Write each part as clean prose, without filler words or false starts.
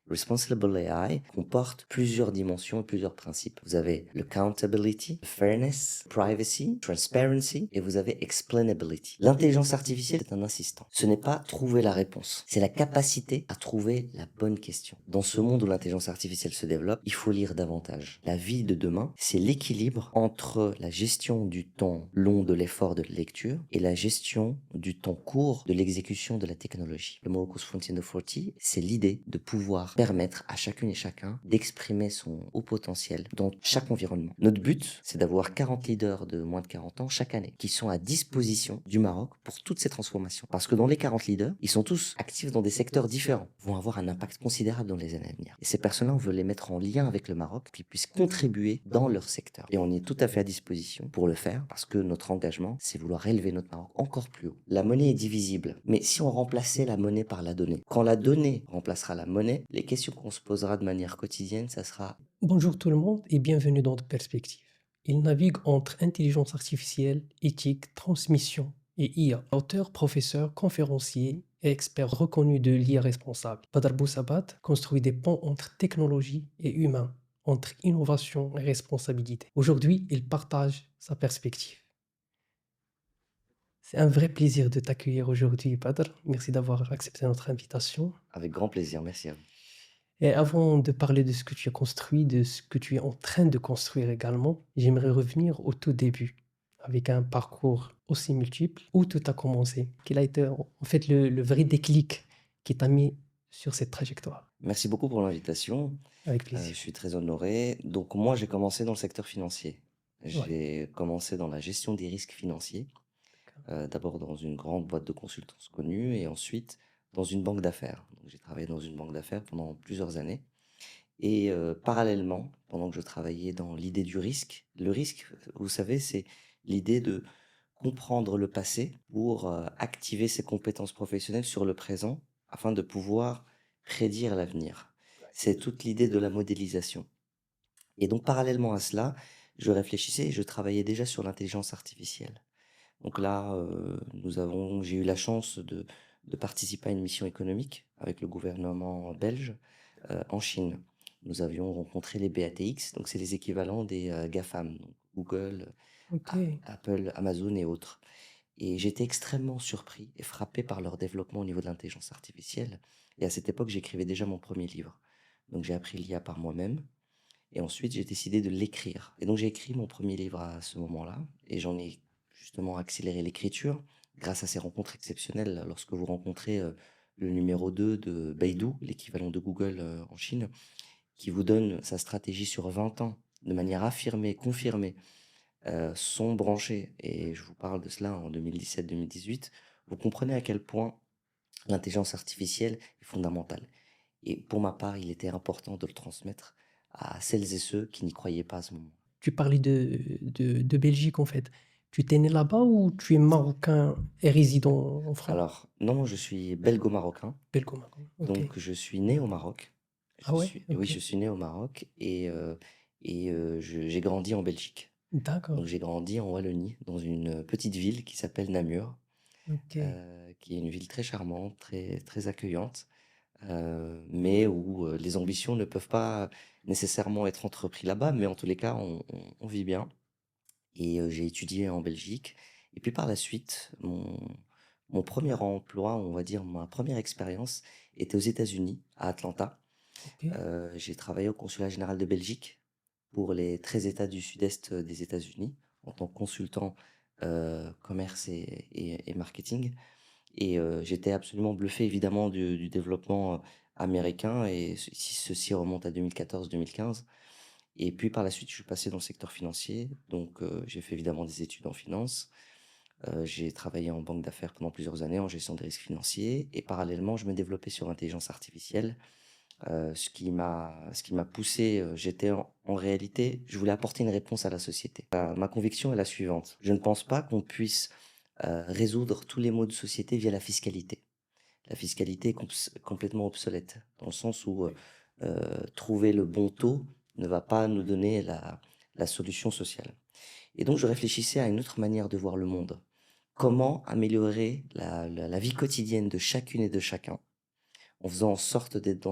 Responsible AI comporte plusieurs dimensions et plusieurs principes. Vous avez l'accountability, fairness, privacy, transparency et vous avez explainability. L'intelligence artificielle est un assistant. Ce n'est pas trouver la réponse, c'est la capacité à trouver la bonne question. Dans ce monde où l'intelligence artificielle se développe, il faut lire davantage. La vie de demain, c'est l'équilibre entre la gestion du temps long de l'effort de lecture et la gestion du temps court de l'exécution de la technologie. Le Morocco's Frontier 40, c'est l'idée de pouvoir permettre à chacune et chacun d'exprimer son haut potentiel dans chaque environnement. Notre but, c'est d'avoir 40 leaders de moins de 40 ans chaque année qui sont à disposition du Maroc pour toutes ces transformations. Parce que dans les 40 leaders, ils sont tous actifs dans des secteurs différents, vont avoir un impact considérable dans les années à venir. Et ces personnes-là, on veut les mettre en lien avec le Maroc, pour qu'ils puissent contribuer dans leur secteur. Et on est tout à fait à disposition pour le faire, parce que notre engagement, c'est vouloir élever notre Maroc encore plus haut. La monnaie est divisible, mais si on remplaçait la monnaie par la donnée, quand la donnée remplacera la monnaie, les questions qu'on se posera de manière quotidienne, ça sera... Bonjour tout le monde et bienvenue dans Perspective. Il navigue entre intelligence artificielle, éthique, transmission et IA. Auteur, professeur, conférencier et expert reconnu de l'IA responsable, Badr Boussabat construit des ponts entre technologie et humain, entre innovation et responsabilité. Aujourd'hui, il partage sa perspective. C'est un vrai plaisir de t'accueillir aujourd'hui, Badr. Merci d'avoir accepté notre invitation. Avec grand plaisir, merci à vous. Et avant de parler de ce que tu as construit, de ce que tu es en train de construire également, j'aimerais revenir au tout début, avec un parcours aussi multiple. Où tout a commencé? Quel a été en fait le vrai déclic qui t'a mis sur cette trajectoire? Merci beaucoup pour l'invitation. Avec Je plaisir. suis très honoré. Donc moi, j'ai commencé dans le secteur financier. Ouais. J'ai commencé dans la gestion des risques financiers, d'abord dans une grande boîte de consultance connue et ensuite dans une banque d'affaires. Donc j'ai travaillé dans une banque d'affaires pendant plusieurs années. Et parallèlement, pendant que je travaillais dans l'idée du risque, le risque, vous savez, c'est l'idée de comprendre le passé pour activer ses compétences professionnelles sur le présent afin de pouvoir prédire l'avenir. C'est toute l'idée de la modélisation. Et donc, parallèlement à cela, je réfléchissais et je travaillais déjà sur l'intelligence artificielle. Donc là, j'ai eu la chance de participer à une mission économique avec le gouvernement belge en Chine. Nous avions rencontré les BATX, donc c'est les équivalents des GAFAM, donc Google, Ok. Apple, Amazon et autres. Et j'étais extrêmement surpris et frappé par leur développement au niveau de l'intelligence artificielle. Et à cette époque, j'écrivais déjà mon premier livre. Donc j'ai appris l'IA par moi-même. Et ensuite, j'ai décidé de l'écrire. Et donc j'ai écrit mon premier livre à ce moment-là. Et j'en ai justement accéléré l'écriture grâce à ces rencontres exceptionnelles. Lorsque vous rencontrez le numéro 2 de Baidu, l'équivalent de Google en Chine, qui vous donne sa stratégie sur 20 ans de manière affirmée, confirmée, sont branchés, et je vous parle de cela en 2017-2018, vous comprenez à quel point l'intelligence artificielle est fondamentale. Et pour ma part, il était important de le transmettre à celles et ceux qui n'y croyaient pas à ce moment. Tu parlais de Belgique en fait. Tu t'es né là-bas ou tu es marocain et résident en France? Alors, non, je suis belgo-marocain, Belgo-Maroc. Ok. donc je suis né au Maroc. Ah ouais? Oui, Ok. je suis né au Maroc j'ai grandi en Belgique. Donc D'accord. j'ai grandi en Wallonie, dans une petite ville qui s'appelle Namur, Ok. qui est une ville très charmante, très, très accueillante, mais où les ambitions ne peuvent pas nécessairement être entrepris là-bas, mais en tous les cas, on vit bien. Et j'ai étudié en Belgique. Et puis par la suite, mon premier emploi, on va dire ma première expérience, était aux États-Unis, à Atlanta. Ok. J'ai travaillé au consulat général de Belgique pour les 13 États du sud-est des États-Unis en tant que consultant commerce et marketing. Et j'étais absolument bluffé évidemment du développement américain, et ceci remonte à 2014-2015. Et puis par la suite, je suis passé dans le secteur financier, donc j'ai fait évidemment des études en finance. J'ai travaillé en banque d'affaires pendant plusieurs années en gestion des risques financiers, et parallèlement, je me développais sur l'intelligence artificielle, ce qui m'a poussé, j'étais en réalité, je voulais apporter une réponse à la société. Ma conviction est la suivante: je ne pense pas qu'on puisse résoudre tous les maux de société via la fiscalité. La fiscalité est complètement obsolète, dans le sens où trouver le bon taux ne va pas nous donner la solution sociale. Et donc, je réfléchissais à une autre manière de voir le monde. Comment améliorer la vie quotidienne de chacune et de chacun en faisant en sorte d'être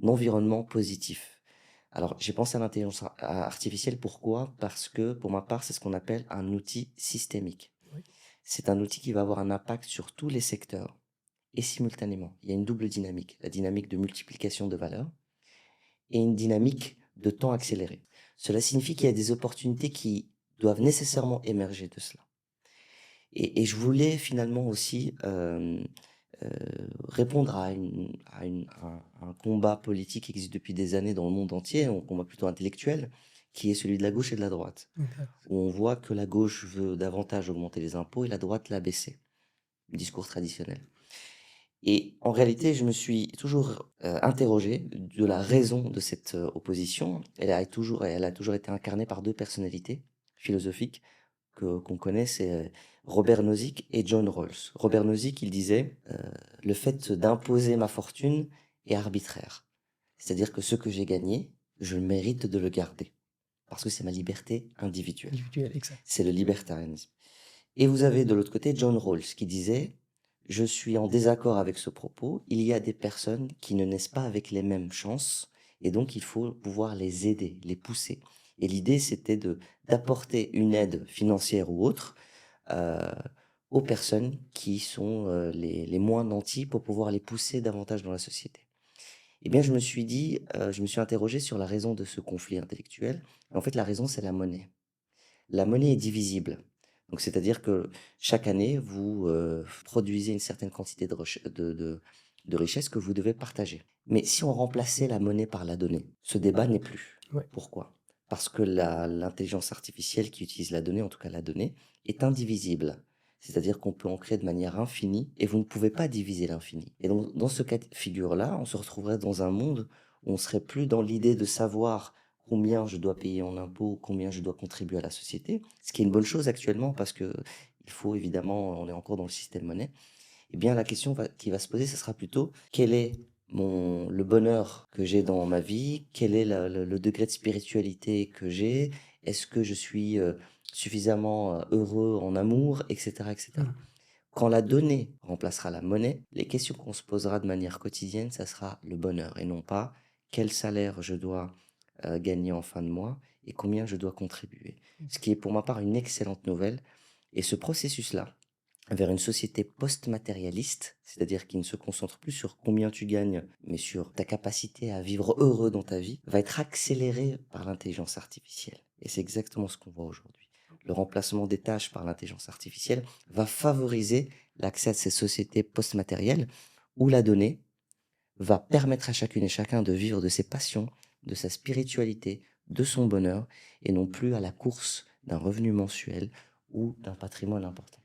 environnement positif. Alors, j'ai pensé à l'intelligence artificielle, pourquoi? Parce que, pour ma part, c'est ce qu'on appelle un outil systémique. Oui. C'est un outil qui va avoir un impact sur tous les secteurs et simultanément. Il y a une double dynamique, la dynamique de multiplication de valeur et une dynamique de temps accéléré. Cela signifie qu'il y a des opportunités qui doivent nécessairement émerger de cela. Et je voulais finalement aussi euh, répondre à un combat politique qui existe depuis des années dans le monde entier, un combat plutôt intellectuel, qui est celui de la gauche et de la droite, Exact. où on voit que la gauche veut davantage augmenter les impôts et la droite l'abaisser. Discours traditionnel. Et en réalité, je me suis toujours interrogé de la raison de cette opposition. Elle a toujours été incarnée par deux personnalités philosophiques qu'on connaît, c'est Robert Nozick et John Rawls. Robert Nozick, il disait le fait d'imposer ma fortune est arbitraire. C'est-à-dire que ce que j'ai gagné, je mérite de le garder. Parce que c'est ma liberté individuelle. Individuel, exact. C'est le libertarianisme. Et vous avez de l'autre côté John Rawls qui disait je suis en désaccord avec ce propos. Il y a des personnes qui ne naissent pas avec les mêmes chances et donc il faut pouvoir les aider, les pousser. Et l'idée, c'était d'apporter une aide financière ou autre euh, aux personnes qui sont les moins nantis pour pouvoir les pousser davantage dans la société. Eh bien, je me suis dit, je me suis interrogé sur la raison de ce conflit intellectuel. En fait, la raison, c'est la monnaie. La monnaie est divisible. Donc, c'est-à-dire que chaque année, vous produisez une certaine quantité de richesse que vous devez partager. Mais si on remplaçait la monnaie par la donnée, ce débat n'est plus. Ouais. Pourquoi? Parce que l'intelligence artificielle qui utilise la donnée, en tout cas la donnée, est indivisible. C'est-à-dire qu'on peut en créer de manière infinie et vous ne pouvez pas diviser l'infini. Et donc, dans ce cas de figure-là, on se retrouverait dans un monde où on serait plus dans l'idée de savoir combien je dois payer en impôts, combien je dois contribuer à la société, ce qui est une bonne chose actuellement parce que il faut évidemment, on est encore dans le système monnaie. Eh bien, la question qui va se poser, ce sera plutôt quel est le bonheur que j'ai dans ma vie, quel est le degré de spiritualité que j'ai, est-ce que je suis suffisamment heureux en amour, etc., etc. Quand la donnée remplacera la monnaie, les questions qu'on se posera de manière quotidienne, ça sera le bonheur et non pas quel salaire je dois gagner en fin de mois et combien je dois contribuer. Ce qui est pour ma part une excellente nouvelle. Et ce processus-là, vers une société post-matérialiste, c'est-à-dire qui ne se concentre plus sur combien tu gagnes, mais sur ta capacité à vivre heureux dans ta vie, va être accéléré par l'intelligence artificielle. Et c'est exactement ce qu'on voit aujourd'hui. Le remplacement des tâches par l'intelligence artificielle va favoriser l'accès à ces sociétés post-matérielles où la donnée va permettre à chacune et chacun de vivre de ses passions, de sa spiritualité, de son bonheur, et non plus à la course d'un revenu mensuel ou d'un patrimoine important.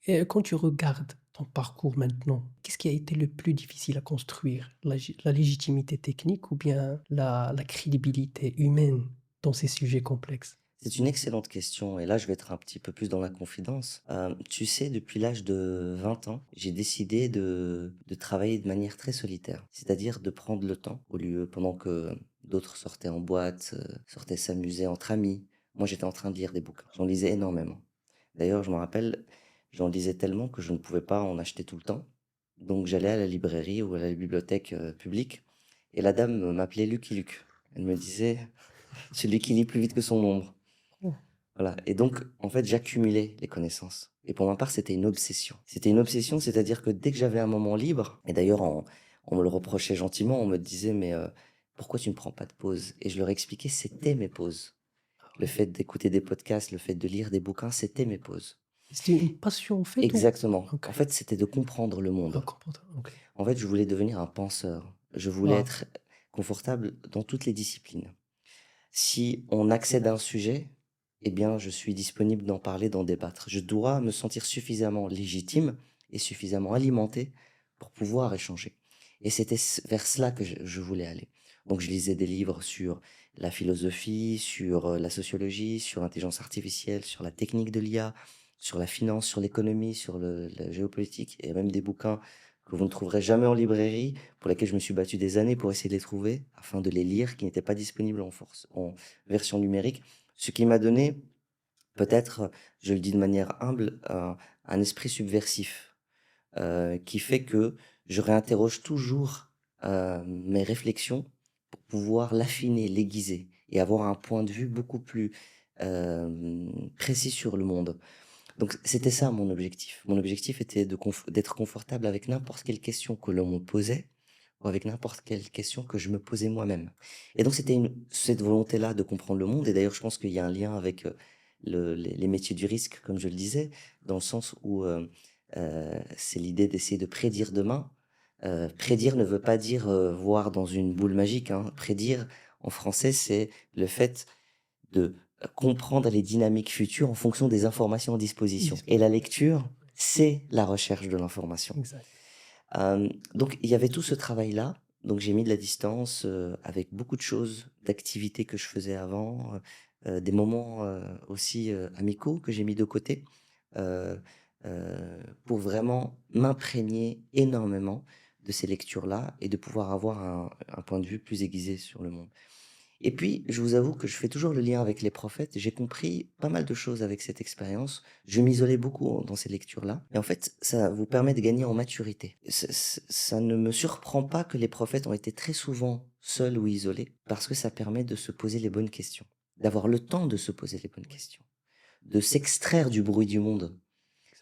Et quand tu regardes ton parcours maintenant, qu'est-ce qui a été le plus difficile à construire? La légitimité technique ou bien la crédibilité humaine dans ces sujets complexes? C'est une excellente question et là je vais être un petit peu plus dans la confidence. Tu sais, depuis l'âge de 20 ans, j'ai décidé de travailler de manière très solitaire, c'est-à-dire de prendre le temps au lieu pendant que d'autres sortaient en boîte, sortaient s'amuser entre amis. Moi j'étais en train de lire des bouquins, j'en lisais énormément. D'ailleurs je me rappelle, j'en lisais tellement que je ne pouvais pas en acheter tout le temps. Donc j'allais à la librairie ou à la bibliothèque publique et la dame m'appelait Lucky Luke. Elle me disait, celui qui lit plus vite que son ombre. Oh. Voilà. Et donc, en fait, j'accumulais les connaissances. Et pour ma part, c'était une obsession. C'était une obsession, c'est-à-dire que dès que j'avais un moment libre, et d'ailleurs, on me le reprochait gentiment, on me disait, mais pourquoi tu ne prends pas de pause? Et je leur expliquais, c'était mes pauses. Le fait d'écouter des podcasts, le fait de lire des bouquins, c'était mes pauses. C'était une passion en fait ou... Exactement. Ok. En fait, c'était de comprendre le Ah, monde. ok. En fait, je voulais devenir un penseur. Je voulais Wow. être confortable dans toutes les disciplines. Si on accède à un sujet, eh bien, je suis disponible d'en parler, d'en débattre. Je dois me sentir suffisamment légitime et suffisamment alimenté pour pouvoir échanger. Et c'était vers cela que je voulais aller. Donc, je lisais des livres sur la philosophie, sur la sociologie, sur l'intelligence artificielle, sur la technique de l'IA, sur la finance, sur l'économie, sur la géopolitique, et même des bouquins que vous ne trouverez jamais en librairie, pour lesquels je me suis battu des années pour essayer de les trouver, afin de les lire, qui n'étaient pas disponibles en version numérique. Ce qui m'a donné, peut-être, je le dis de manière humble, un esprit subversif, qui fait que je réinterroge toujours mes réflexions pour pouvoir l'affiner, l'aiguiser et avoir un point de vue beaucoup plus précis sur le monde. Donc c'était ça mon objectif. Mon objectif était d'être confortable avec n'importe quelle question que l'on me posait ou avec n'importe quelle question que je me posais moi-même. Et donc c'était cette volonté-là de comprendre le monde. Et d'ailleurs, je pense qu'il y a un lien avec les métiers du risque, comme je le disais, dans le sens où c'est l'idée d'essayer de prédire demain. Prédire ne veut pas dire voir dans une boule magique, hein. Prédire, en français, c'est le fait de comprendre les dynamiques futures en fonction des informations à disposition. Et la lecture, c'est la recherche de l'information. Exact. Donc il y avait tout ce travail-là. Donc j'ai mis de la distance avec beaucoup de choses, d'activités que je faisais avant, des moments aussi amicaux que j'ai mis de côté euh, pour vraiment m'imprégner énormément de ces lectures-là et de pouvoir avoir un point de vue plus aiguisé sur le monde. Et puis, je vous avoue que je fais toujours le lien avec les prophètes. J'ai compris pas mal de choses avec cette expérience. Je m'isolais beaucoup dans ces lectures-là. Et en fait, ça vous permet de gagner en maturité. Ça ne me surprend pas que les prophètes ont été très souvent seuls ou isolés, parce que ça permet de se poser les bonnes questions, d'avoir le temps de se poser les bonnes questions, de s'extraire du bruit du monde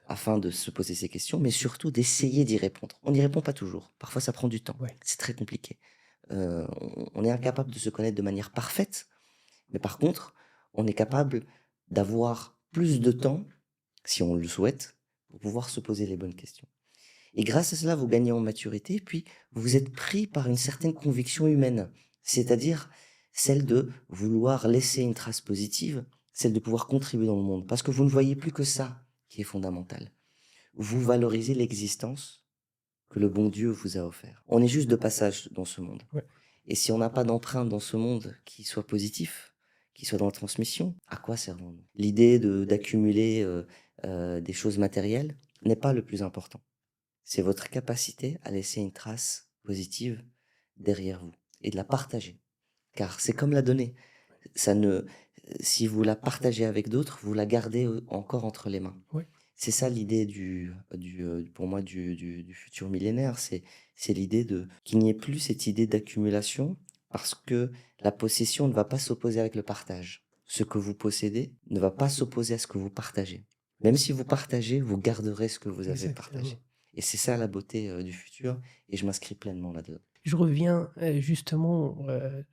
afin de se poser ces questions, mais surtout d'essayer d'y répondre. On n'y répond pas toujours. Parfois, ça prend du temps. Ouais. C'est très compliqué. On est incapable de se connaître de manière parfaite, mais par contre, on est capable d'avoir plus de temps, si on le souhaite, pour pouvoir se poser les bonnes questions. Et grâce à cela, vous gagnez en maturité, puis vous êtes pris par une certaine conviction humaine, c'est-à-dire celle de vouloir laisser une trace positive, celle de pouvoir contribuer dans le monde, parce que vous ne voyez plus que ça qui est fondamental. Vous valorisez l'existence que le bon Dieu vous a offert. On est juste de passage dans ce monde. Ouais. Et si on n'a pas d'empreinte dans ce monde qui soit positif, qui soit dans la transmission, à quoi servons-nous? L'idée d'accumuler des choses matérielles n'est pas le plus important. C'est votre capacité à laisser une trace positive derrière vous et de la partager. Car c'est comme la donnée. Ça ne, si vous la partagez avec d'autres, vous la gardez encore entre les mains. Ouais. C'est ça l'idée pour moi, du futur millénaire. C'est l'idée qu'il n'y ait plus cette idée d'accumulation parce que la possession ne va pas s'opposer avec le partage. Ce que vous possédez ne va pas s'opposer à ce que vous partagez. Même si vous partagez, vous garderez ce que vous avez Exactement. partagé. Et c'est ça la beauté du futur et je m'inscris pleinement là-dedans. Je reviens justement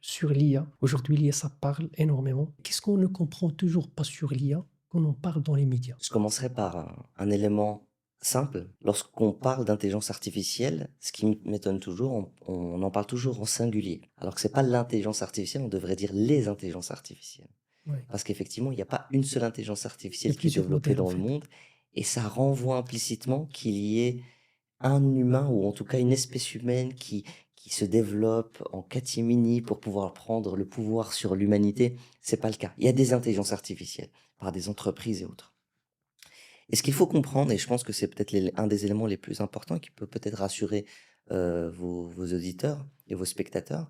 sur l'IA. Aujourd'hui, l'IA, ça parle énormément. Qu'est-ce qu'on ne comprend toujours pas sur l'IA quand on parle dans les médias? Je commencerai par un élément simple. Lorsqu'on parle d'intelligence artificielle, ce qui m'étonne toujours, on en parle toujours en singulier. Alors que c'est pas l'intelligence artificielle, on devrait dire les intelligences artificielles. Ouais. Parce qu'effectivement, il n'y a pas une seule intelligence Il y artificielle a qui est plusieurs développée modèles en dans le fait. monde. Et ça renvoie implicitement qu'il y ait un humain, ou en tout cas une espèce humaine qui se développe en catimini pour pouvoir prendre le pouvoir sur l'humanité. C'est pas le cas. Il y a des intelligences artificielles par des entreprises et autres. Et ce qu'il faut comprendre, et je pense que c'est peut-être un des éléments les plus importants qui peut peut-être rassurer vos auditeurs et vos spectateurs,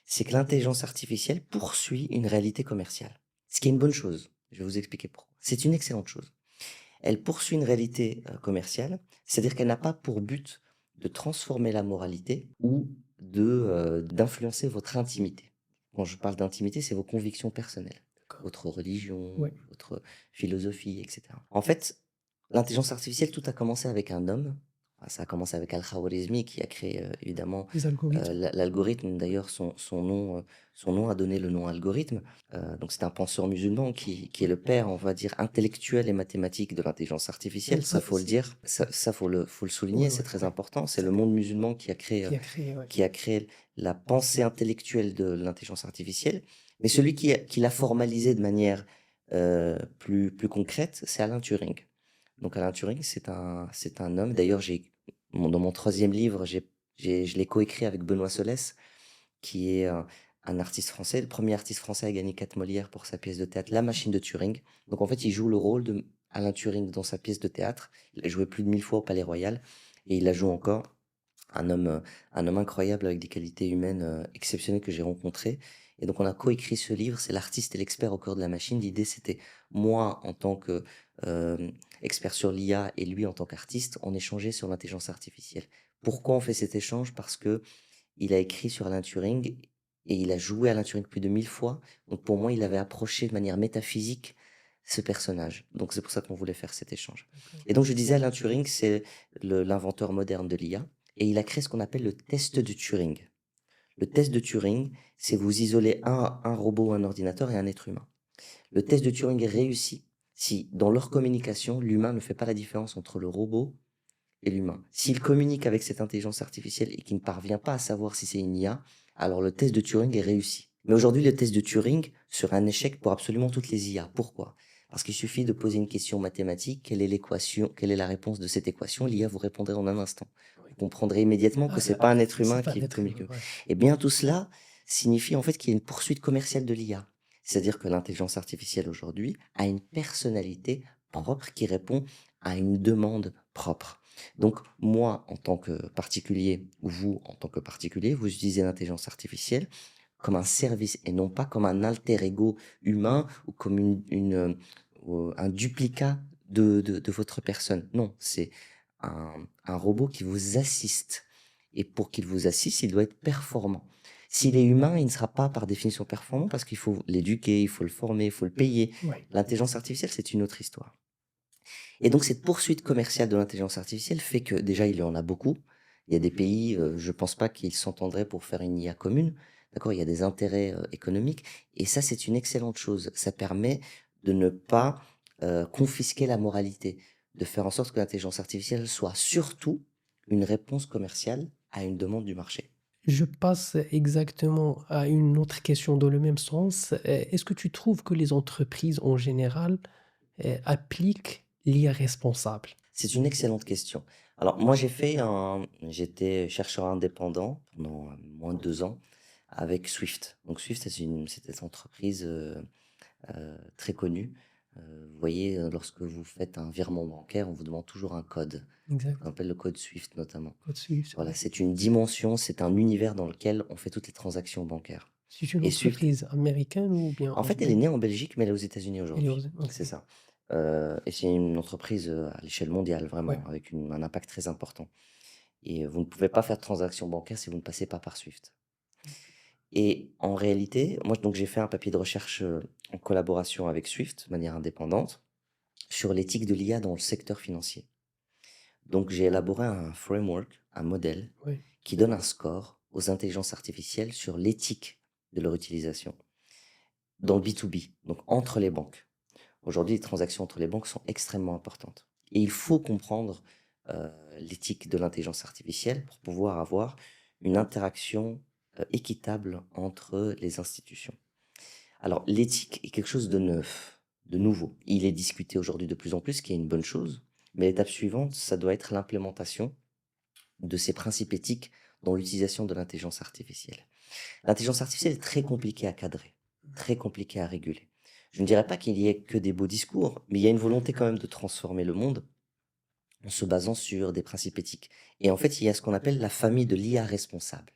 c'est que l'intelligence artificielle poursuit une réalité commerciale. Ce qui est une bonne chose. Je vais vous expliquer pourquoi. C'est une excellente chose. Elle poursuit une réalité commerciale, c'est-à-dire qu'elle n'a pas pour but de transformer la moralité ou d'influencer votre intimité. Quand je parle d'intimité, c'est vos convictions personnelles, votre religion, Ouais. votre philosophie, etc. En fait, l'intelligence artificielle, tout a commencé avec un homme. Ça a commencé avec Al-Khwarizmi qui a créé évidemment Les algorithmes. l'algorithme. D'ailleurs, son nom a donné le nom algorithme. Donc c'est un penseur musulman qui est le père, on va dire, intellectuel et mathématique de l'intelligence artificielle. Ça, faut le dire. Ça faut le souligner. Ouais, c'est ouais, très ouais. important. C'est le monde musulman qui a créé Qui a créé, ouais. la pensée intellectuelle de l'intelligence artificielle. Mais celui qui l'a formalisé de manière plus concrète, c'est Alan Turing. Donc Alan Turing, c'est un homme. D'ailleurs, dans mon troisième livre, je l'ai coécrit avec Benoît Solès, qui est un artiste français, le premier artiste français à gagner 4 Molières pour sa pièce de théâtre La Machine de Turing. Donc en fait, il joue le rôle de Alan Turing dans sa pièce de théâtre. Il a joué plus de 1000 fois au Palais Royal et il la joue encore. Un homme incroyable avec des qualités humaines exceptionnelles que j'ai rencontrées. Et donc on a coécrit ce livre, c'est l'artiste et l'expert au cœur de la machine. L'idée c'était moi en tant que expert sur l'IA et lui en tant qu'artiste, on échangeait sur l'intelligence artificielle. Pourquoi on fait cet échange? Parce que il a écrit sur Alan Turing et il a joué Alan Turing plus de 1000 fois. Donc pour moi, il avait approché de manière métaphysique ce personnage. Donc c'est pour ça qu'on voulait faire cet échange. D'accord. Et donc je disais, Alan Turing, c'est l'inventeur moderne de l'IA. Et il a créé ce qu'on appelle le test de Turing. Le test de Turing, c'est vous isoler un robot, un ordinateur et un être humain. Le test de Turing est réussi si, dans leur communication, l'humain ne fait pas la différence entre le robot et l'humain. S'il communique avec cette intelligence artificielle et qu'il ne parvient pas à savoir si c'est une IA, alors le test de Turing est réussi. Mais aujourd'hui, le test de Turing sera un échec pour absolument toutes les IA. Pourquoi? Parce qu'il suffit de poser une question mathématique, quelle est l'équation, quelle est la réponse de cette équation, l'IA vous répondrait en un instant. Oui. Vous comprendrez immédiatement que Ah, c'est pas un être c'est humain pas qui un être humain, communique. ouais. Et bien tout cela signifie en fait qu'il y a une poursuite commerciale de l'IA. C'est-à-dire que l'intelligence artificielle aujourd'hui a une personnalité propre qui répond à une demande propre. Donc moi, en tant que particulier, ou vous, en tant que particulier, vous utilisez l'intelligence artificielle comme un service et non pas comme un alter ego humain ou comme un duplicat de votre personne. Non, c'est un robot qui vous assiste. Et pour qu'il vous assiste, il doit être performant. S'il est humain, il ne sera pas par définition performant parce qu'il faut l'éduquer, il faut le former, il faut le payer. Ouais. L'intelligence artificielle, c'est une autre histoire. Et donc cette poursuite commerciale de l'intelligence artificielle fait que déjà il y en a beaucoup. Il y a des pays, je pense pas qu'ils s'entendraient pour faire une IA commune. D'accord? Il y a des intérêts économiques. Et ça, c'est une excellente chose. Ça permet de ne pas confisquer la moralité, de faire en sorte que l'intelligence artificielle soit surtout une réponse commerciale à une demande du marché. Je passe exactement à une autre question dans le même sens. Est-ce que tu trouves que les entreprises en général appliquent l'IA responsable? C'est une excellente question. Alors moi j'étais chercheur indépendant pendant moins de 2 ans avec Swift. Donc Swift c'est une entreprise très connue. Vous voyez, lorsque vous faites un virement bancaire, on vous demande toujours un code. Exact. On appelle le code Swift notamment. Code Swift, Voilà, ouais. c'est une dimension, c'est un univers dans lequel on fait toutes les transactions bancaires. C'est une Et Swift, entreprise américaine ou bien en fait, elle est anglaise? née en Belgique, mais elle est aux États-Unis Elle est aujourd'hui. ok. C'est ça. Et c'est une entreprise à l'échelle mondiale, Ouais. vraiment, avec un impact très important. Et vous ne pouvez pas faire de transaction bancaire si vous ne passez pas par Swift. Et en réalité, moi, donc j'ai fait un papier de recherche en collaboration avec Swift, de manière indépendante, sur l'éthique de l'IA dans le secteur financier. Donc j'ai élaboré un framework, un modèle, Ouais. qui donne un score aux intelligences artificielles sur l'éthique de leur utilisation dans le B2B, donc entre les banques. Aujourd'hui, les transactions entre les banques sont extrêmement importantes. Et il faut comprendre l'éthique de l'intelligence artificielle pour pouvoir avoir une interaction équitable entre les institutions. Alors, l'éthique est quelque chose de neuf, de nouveau. Il est discuté aujourd'hui de plus en plus, ce qui est une bonne chose. Mais l'étape suivante, ça doit être l'implémentation de ces principes éthiques dans l'utilisation de l'intelligence artificielle. L'intelligence artificielle est très compliquée à cadrer, très compliquée à réguler. Je ne dirais pas qu'il y ait que des beaux discours, mais il y a une volonté quand même de transformer le monde en se basant sur des principes éthiques. Et en fait, il y a ce qu'on appelle la famille de l'IA responsable.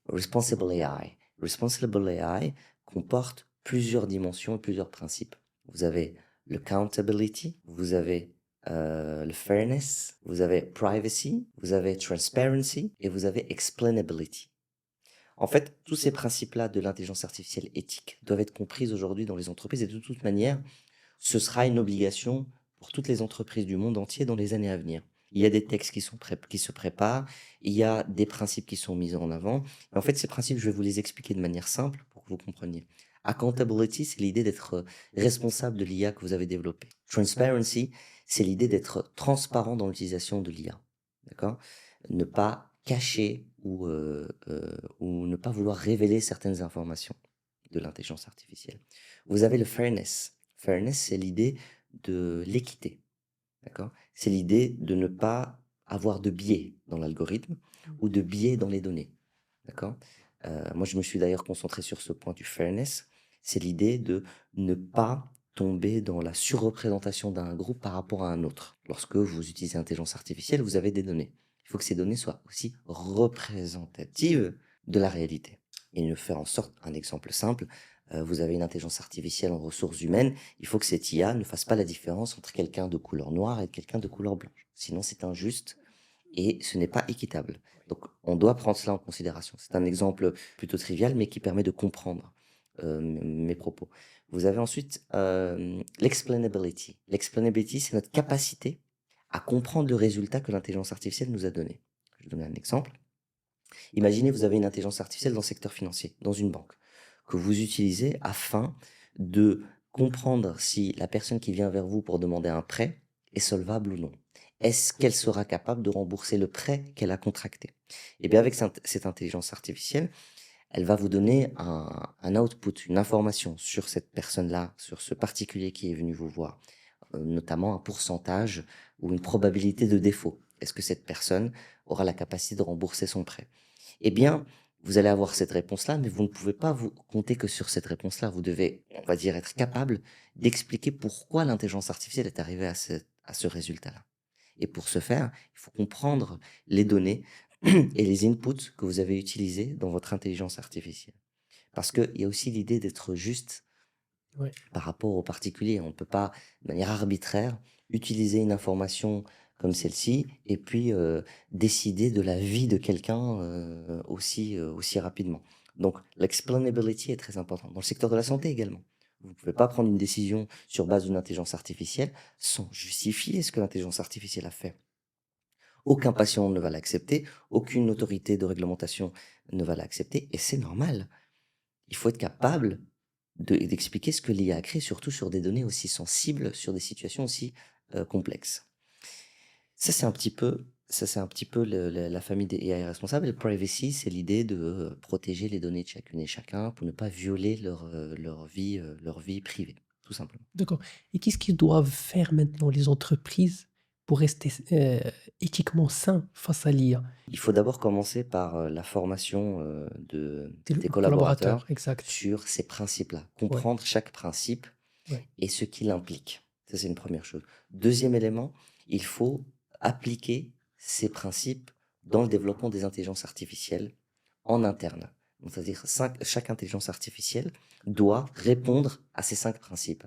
Responsible AI. Responsible AI comporte plusieurs dimensions et plusieurs principes. Vous avez le accountability, vous avez le fairness, vous avez privacy, vous avez transparency et vous avez explainability. En fait, tous ces principes-là de l'intelligence artificielle éthique doivent être compris aujourd'hui dans les entreprises et de toute manière, ce sera une obligation pour toutes les entreprises du monde entier dans les années à venir. Il y a des textes qui se préparent, il y a des principes qui sont mis en avant. Et en fait, ces principes, je vais vous les expliquer de manière simple pour que vous compreniez. Accountability, c'est l'idée d'être responsable de l'IA que vous avez développée. Transparency, c'est l'idée d'être transparent dans l'utilisation de l'IA. D'accord? Ne pas cacher ou ne pas vouloir révéler certaines informations de l'intelligence artificielle. Vous avez le fairness. Fairness, c'est l'idée de l'équité. D'accord? C'est l'idée de ne pas avoir de biais dans l'algorithme ou de biais dans les données. D'accord? Moi, je me suis d'ailleurs concentré sur ce point du fairness. C'est l'idée de ne pas tomber dans la surreprésentation d'un groupe par rapport à un autre. Lorsque vous utilisez l'intelligence artificielle, vous avez des données. Il faut que ces données soient aussi représentatives de la réalité. Et de faire en sorte, un exemple simple, vous avez une intelligence artificielle en ressources humaines, il faut que cette IA ne fasse pas la différence entre quelqu'un de couleur noire et quelqu'un de couleur blanche. Sinon, c'est injuste et ce n'est pas équitable. Donc, on doit prendre cela en considération. C'est un exemple plutôt trivial, mais qui permet de comprendre mes propos. Vous avez ensuite l'explainability. L'explainability, c'est notre capacité à comprendre le résultat que l'intelligence artificielle nous a donné. Je vais donner un exemple. Imaginez, vous avez une intelligence artificielle dans le secteur financier, dans une banque, que vous utilisez afin de comprendre si la personne qui vient vers vous pour demander un prêt est solvable ou non. Est-ce qu'elle sera capable de rembourser le prêt qu'elle a contracté? Et bien avec cette intelligence artificielle, elle va vous donner un output, une information sur cette personne-là, sur ce particulier qui est venu vous voir, notamment un pourcentage ou une probabilité de défaut. Est-ce que cette personne aura la capacité de rembourser son prêt? Eh bien, vous allez avoir cette réponse-là, mais vous ne pouvez pas vous compter que sur cette réponse-là. Vous devez, on va dire, être capable d'expliquer pourquoi l'intelligence artificielle est arrivée à ce résultat-là. Et pour ce faire, il faut comprendre les données et les inputs que vous avez utilisés dans votre intelligence artificielle. Parce qu'il y a aussi l'idée d'être juste Ouais. par rapport aux particuliers. On ne peut pas, de manière arbitraire, utiliser une information comme celle-ci et puis décider de la vie de quelqu'un aussi rapidement. Donc, l'explainability est très important. Dans le secteur de la santé également. Vous ne pouvez pas prendre une décision sur base d'une intelligence artificielle sans justifier ce que l'intelligence artificielle a fait. Aucun patient ne va l'accepter, aucune autorité de réglementation ne va l'accepter, et c'est normal. Il faut être capable d'expliquer ce que l'IA a créé, surtout sur des données aussi sensibles, sur des situations aussi complexes. Ça, c'est un petit peu, la famille des AI responsables. Et le privacy, c'est l'idée de protéger les données de chacune et chacun pour ne pas violer leur vie privée, tout simplement. D'accord. Et qu'est-ce qu'ils doivent faire maintenant les entreprises pour rester éthiquement sains face à l'IA? Il faut d'abord commencer par la formation des Collaborateurs, collaborateurs exact. sur ces principes-là, Ouais, comprendre chaque principe ouais. et ce qu'il implique. Ça, c'est une première chose. Deuxième élément, il faut appliquer ces principes dans le développement des intelligences artificielles en interne. Donc, c'est-à-dire chaque intelligence artificielle doit répondre à ces 5 principes.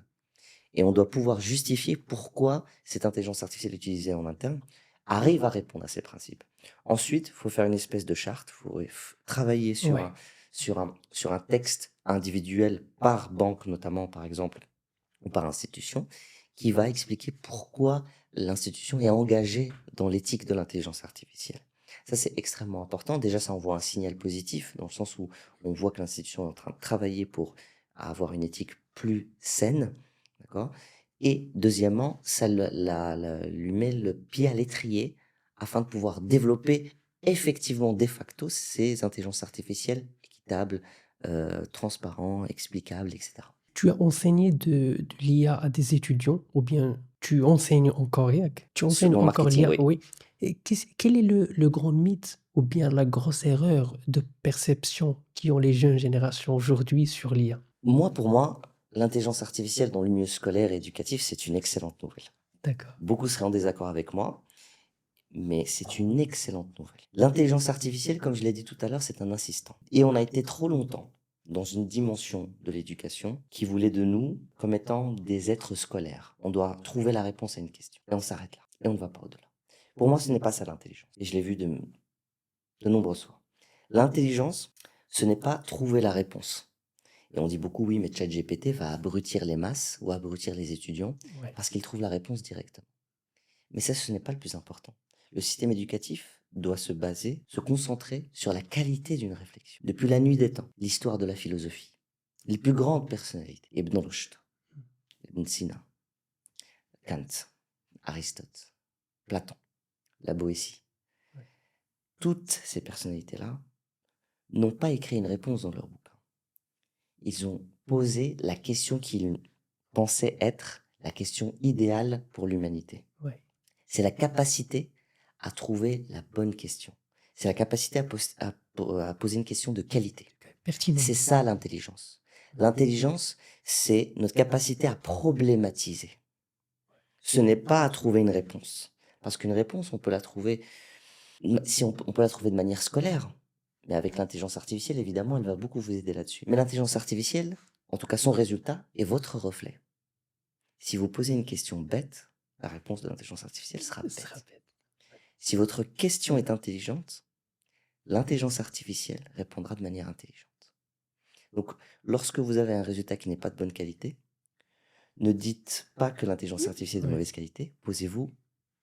Et on doit pouvoir justifier pourquoi cette intelligence artificielle utilisée en interne arrive à répondre à ces principes. Ensuite, il faut faire une espèce de charte, il faut travailler Ouais. sur un texte individuel par banque notamment, par exemple, ou par institution, qui va expliquer pourquoi l'institution est engagée dans l'éthique de l'intelligence artificielle. Ça, c'est extrêmement important. Déjà, ça envoie un signal positif, dans le sens où on voit que l'institution est en train de travailler pour avoir une éthique plus saine, d'accord? Et deuxièmement, ça lui met le pied à l'étrier afin de pouvoir développer effectivement, de facto, ces intelligences artificielles équitables, transparentes, explicables, etc. Tu as enseigné de l'IA à des étudiants ou bien tu enseignes encore React? Tu enseignes Dans le encore marketing, l'IA, oui. oui. Et quel est le grand mythe ou bien la grosse erreur de perception qu'ont les jeunes générations aujourd'hui sur l'IA? Pour moi, l'intelligence artificielle dans le milieu scolaire et éducatif, c'est une excellente nouvelle. D'accord. Beaucoup seraient en désaccord avec moi, mais c'est une excellente nouvelle. L'intelligence artificielle, comme je l'ai dit tout à l'heure, c'est un assistant. Et on a été trop longtemps dans une dimension de l'éducation qui voulait de nous comme étant des êtres scolaires. On doit trouver la réponse à une question. Et on s'arrête là. Et on ne va pas au-delà. Pour moi, ce n'est pas ça l'intelligence. Et je l'ai vu de nombreuses fois. L'intelligence, ce n'est pas trouver la réponse. Et on dit beaucoup, oui, mais ChatGPT va abrutir les masses ou abrutir les étudiants Ouais. parce qu'il trouve la réponse directement. Mais ça, ce n'est pas le plus important. Le système éducatif doit se concentrer sur la qualité d'une réflexion. Depuis la nuit des temps, l'histoire de la philosophie, les plus grandes personnalités, Ibn Rushd, Ibn Sina, Kant, Aristote, Platon, la Boétie, Ouais. toutes ces personnalités-là n'ont pas écrit une réponse dans leur bouquin. Ils ont posé la question qu'ils pensaient être la question idéale pour l'humanité. Ouais. C'est la capacité à trouver la bonne question. C'est la capacité à poser une question de qualité. Pertinent. C'est ça l'intelligence. L'intelligence, c'est notre capacité à problématiser. Ce n'est pas à trouver une réponse. Parce qu'une réponse, on peut la trouver, si on peut la trouver de manière scolaire. Mais avec l'intelligence artificielle, évidemment, elle va beaucoup vous aider là-dessus. Mais l'intelligence artificielle, en tout cas son résultat, est votre reflet. Si vous posez une question bête, la réponse de l'intelligence artificielle sera Ce sera bête. bête. Si votre question est intelligente, l'intelligence artificielle répondra de manière intelligente. Donc, lorsque vous avez un résultat qui n'est pas de bonne qualité, ne dites pas que l'intelligence artificielle est de Ouais. mauvaise qualité. Posez-vous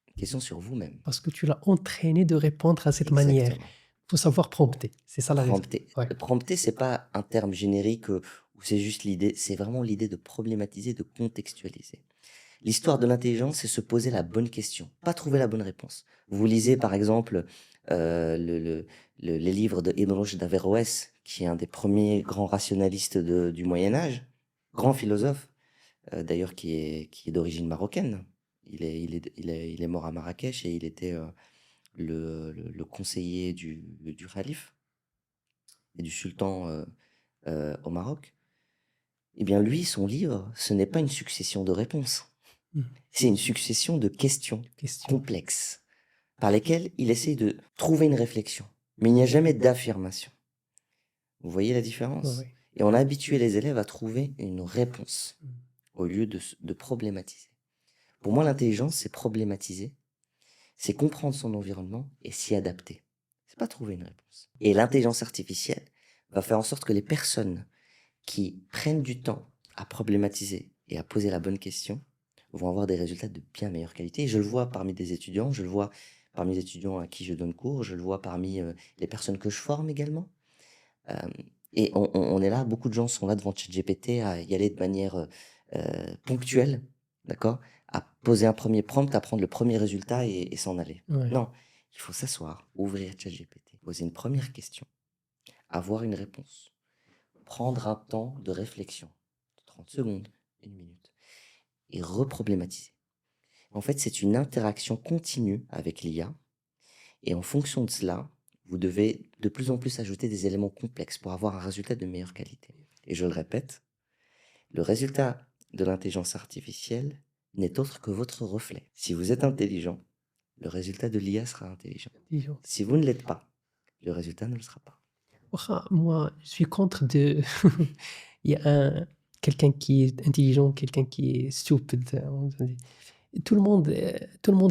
une question sur vous-même. Parce que tu l'as entraîné de répondre à cette manière. Exactement. Il faut savoir prompter. C'est ça la raison. Prompter. Ouais. Prompter, c'est pas un terme générique où c'est juste l'idée. C'est vraiment l'idée de problématiser, de contextualiser. L'histoire de l'intelligence, c'est se poser la bonne question, pas trouver la bonne réponse. Vous lisez par exemple les livres de Ibn Rushd d'Averroès, qui est un des premiers grands rationalistes du Moyen Âge, grand philosophe, d'ailleurs qui est d'origine marocaine. Il est mort à Marrakech et il était le conseiller du calife et du sultan au Maroc. Eh bien lui, son livre, ce n'est pas une succession de réponses. Hmm. C'est une succession de questions Question. complexes par lesquelles il essaie de trouver une réflexion. Mais il n'y a jamais d'affirmation. Vous voyez la différence? Ouais. Et on a habitué les élèves à trouver une réponse Hmm. au lieu de problématiser. Pour moi, l'intelligence, c'est problématiser, c'est comprendre son environnement et s'y adapter. C'est pas trouver une réponse. Et l'intelligence artificielle va faire en sorte que les personnes qui prennent du temps à problématiser et à poser la bonne question vont avoir des résultats de bien meilleure qualité. Et je le vois parmi des étudiants, je le vois parmi les étudiants à qui je donne cours, je le vois parmi les personnes que je forme également. Euh, et on est là, beaucoup de gens sont là devant ChatGPT à y aller de manière ponctuelle, d'accord? À poser un premier prompt, à prendre le premier résultat et s'en aller. Ouais. Non, il faut s'asseoir, ouvrir ChatGPT, poser une première question, avoir une réponse, prendre un temps de réflexion, 30 secondes, 1 minute, et reproblématiser. En fait, c'est une interaction continue avec l'IA, et en fonction de cela, vous devez de plus en plus ajouter des éléments complexes pour avoir un résultat de meilleure qualité. Et je le répète, le résultat de l'intelligence artificielle n'est autre que votre reflet. Si vous êtes intelligent, le résultat de l'IA sera intelligent. Intelligent. Si vous ne l'êtes pas, le résultat ne le sera pas. Moi, je suis contre de. Il y a quelqu'un qui est intelligent, quelqu'un qui est stupide. On dit. Tout le monde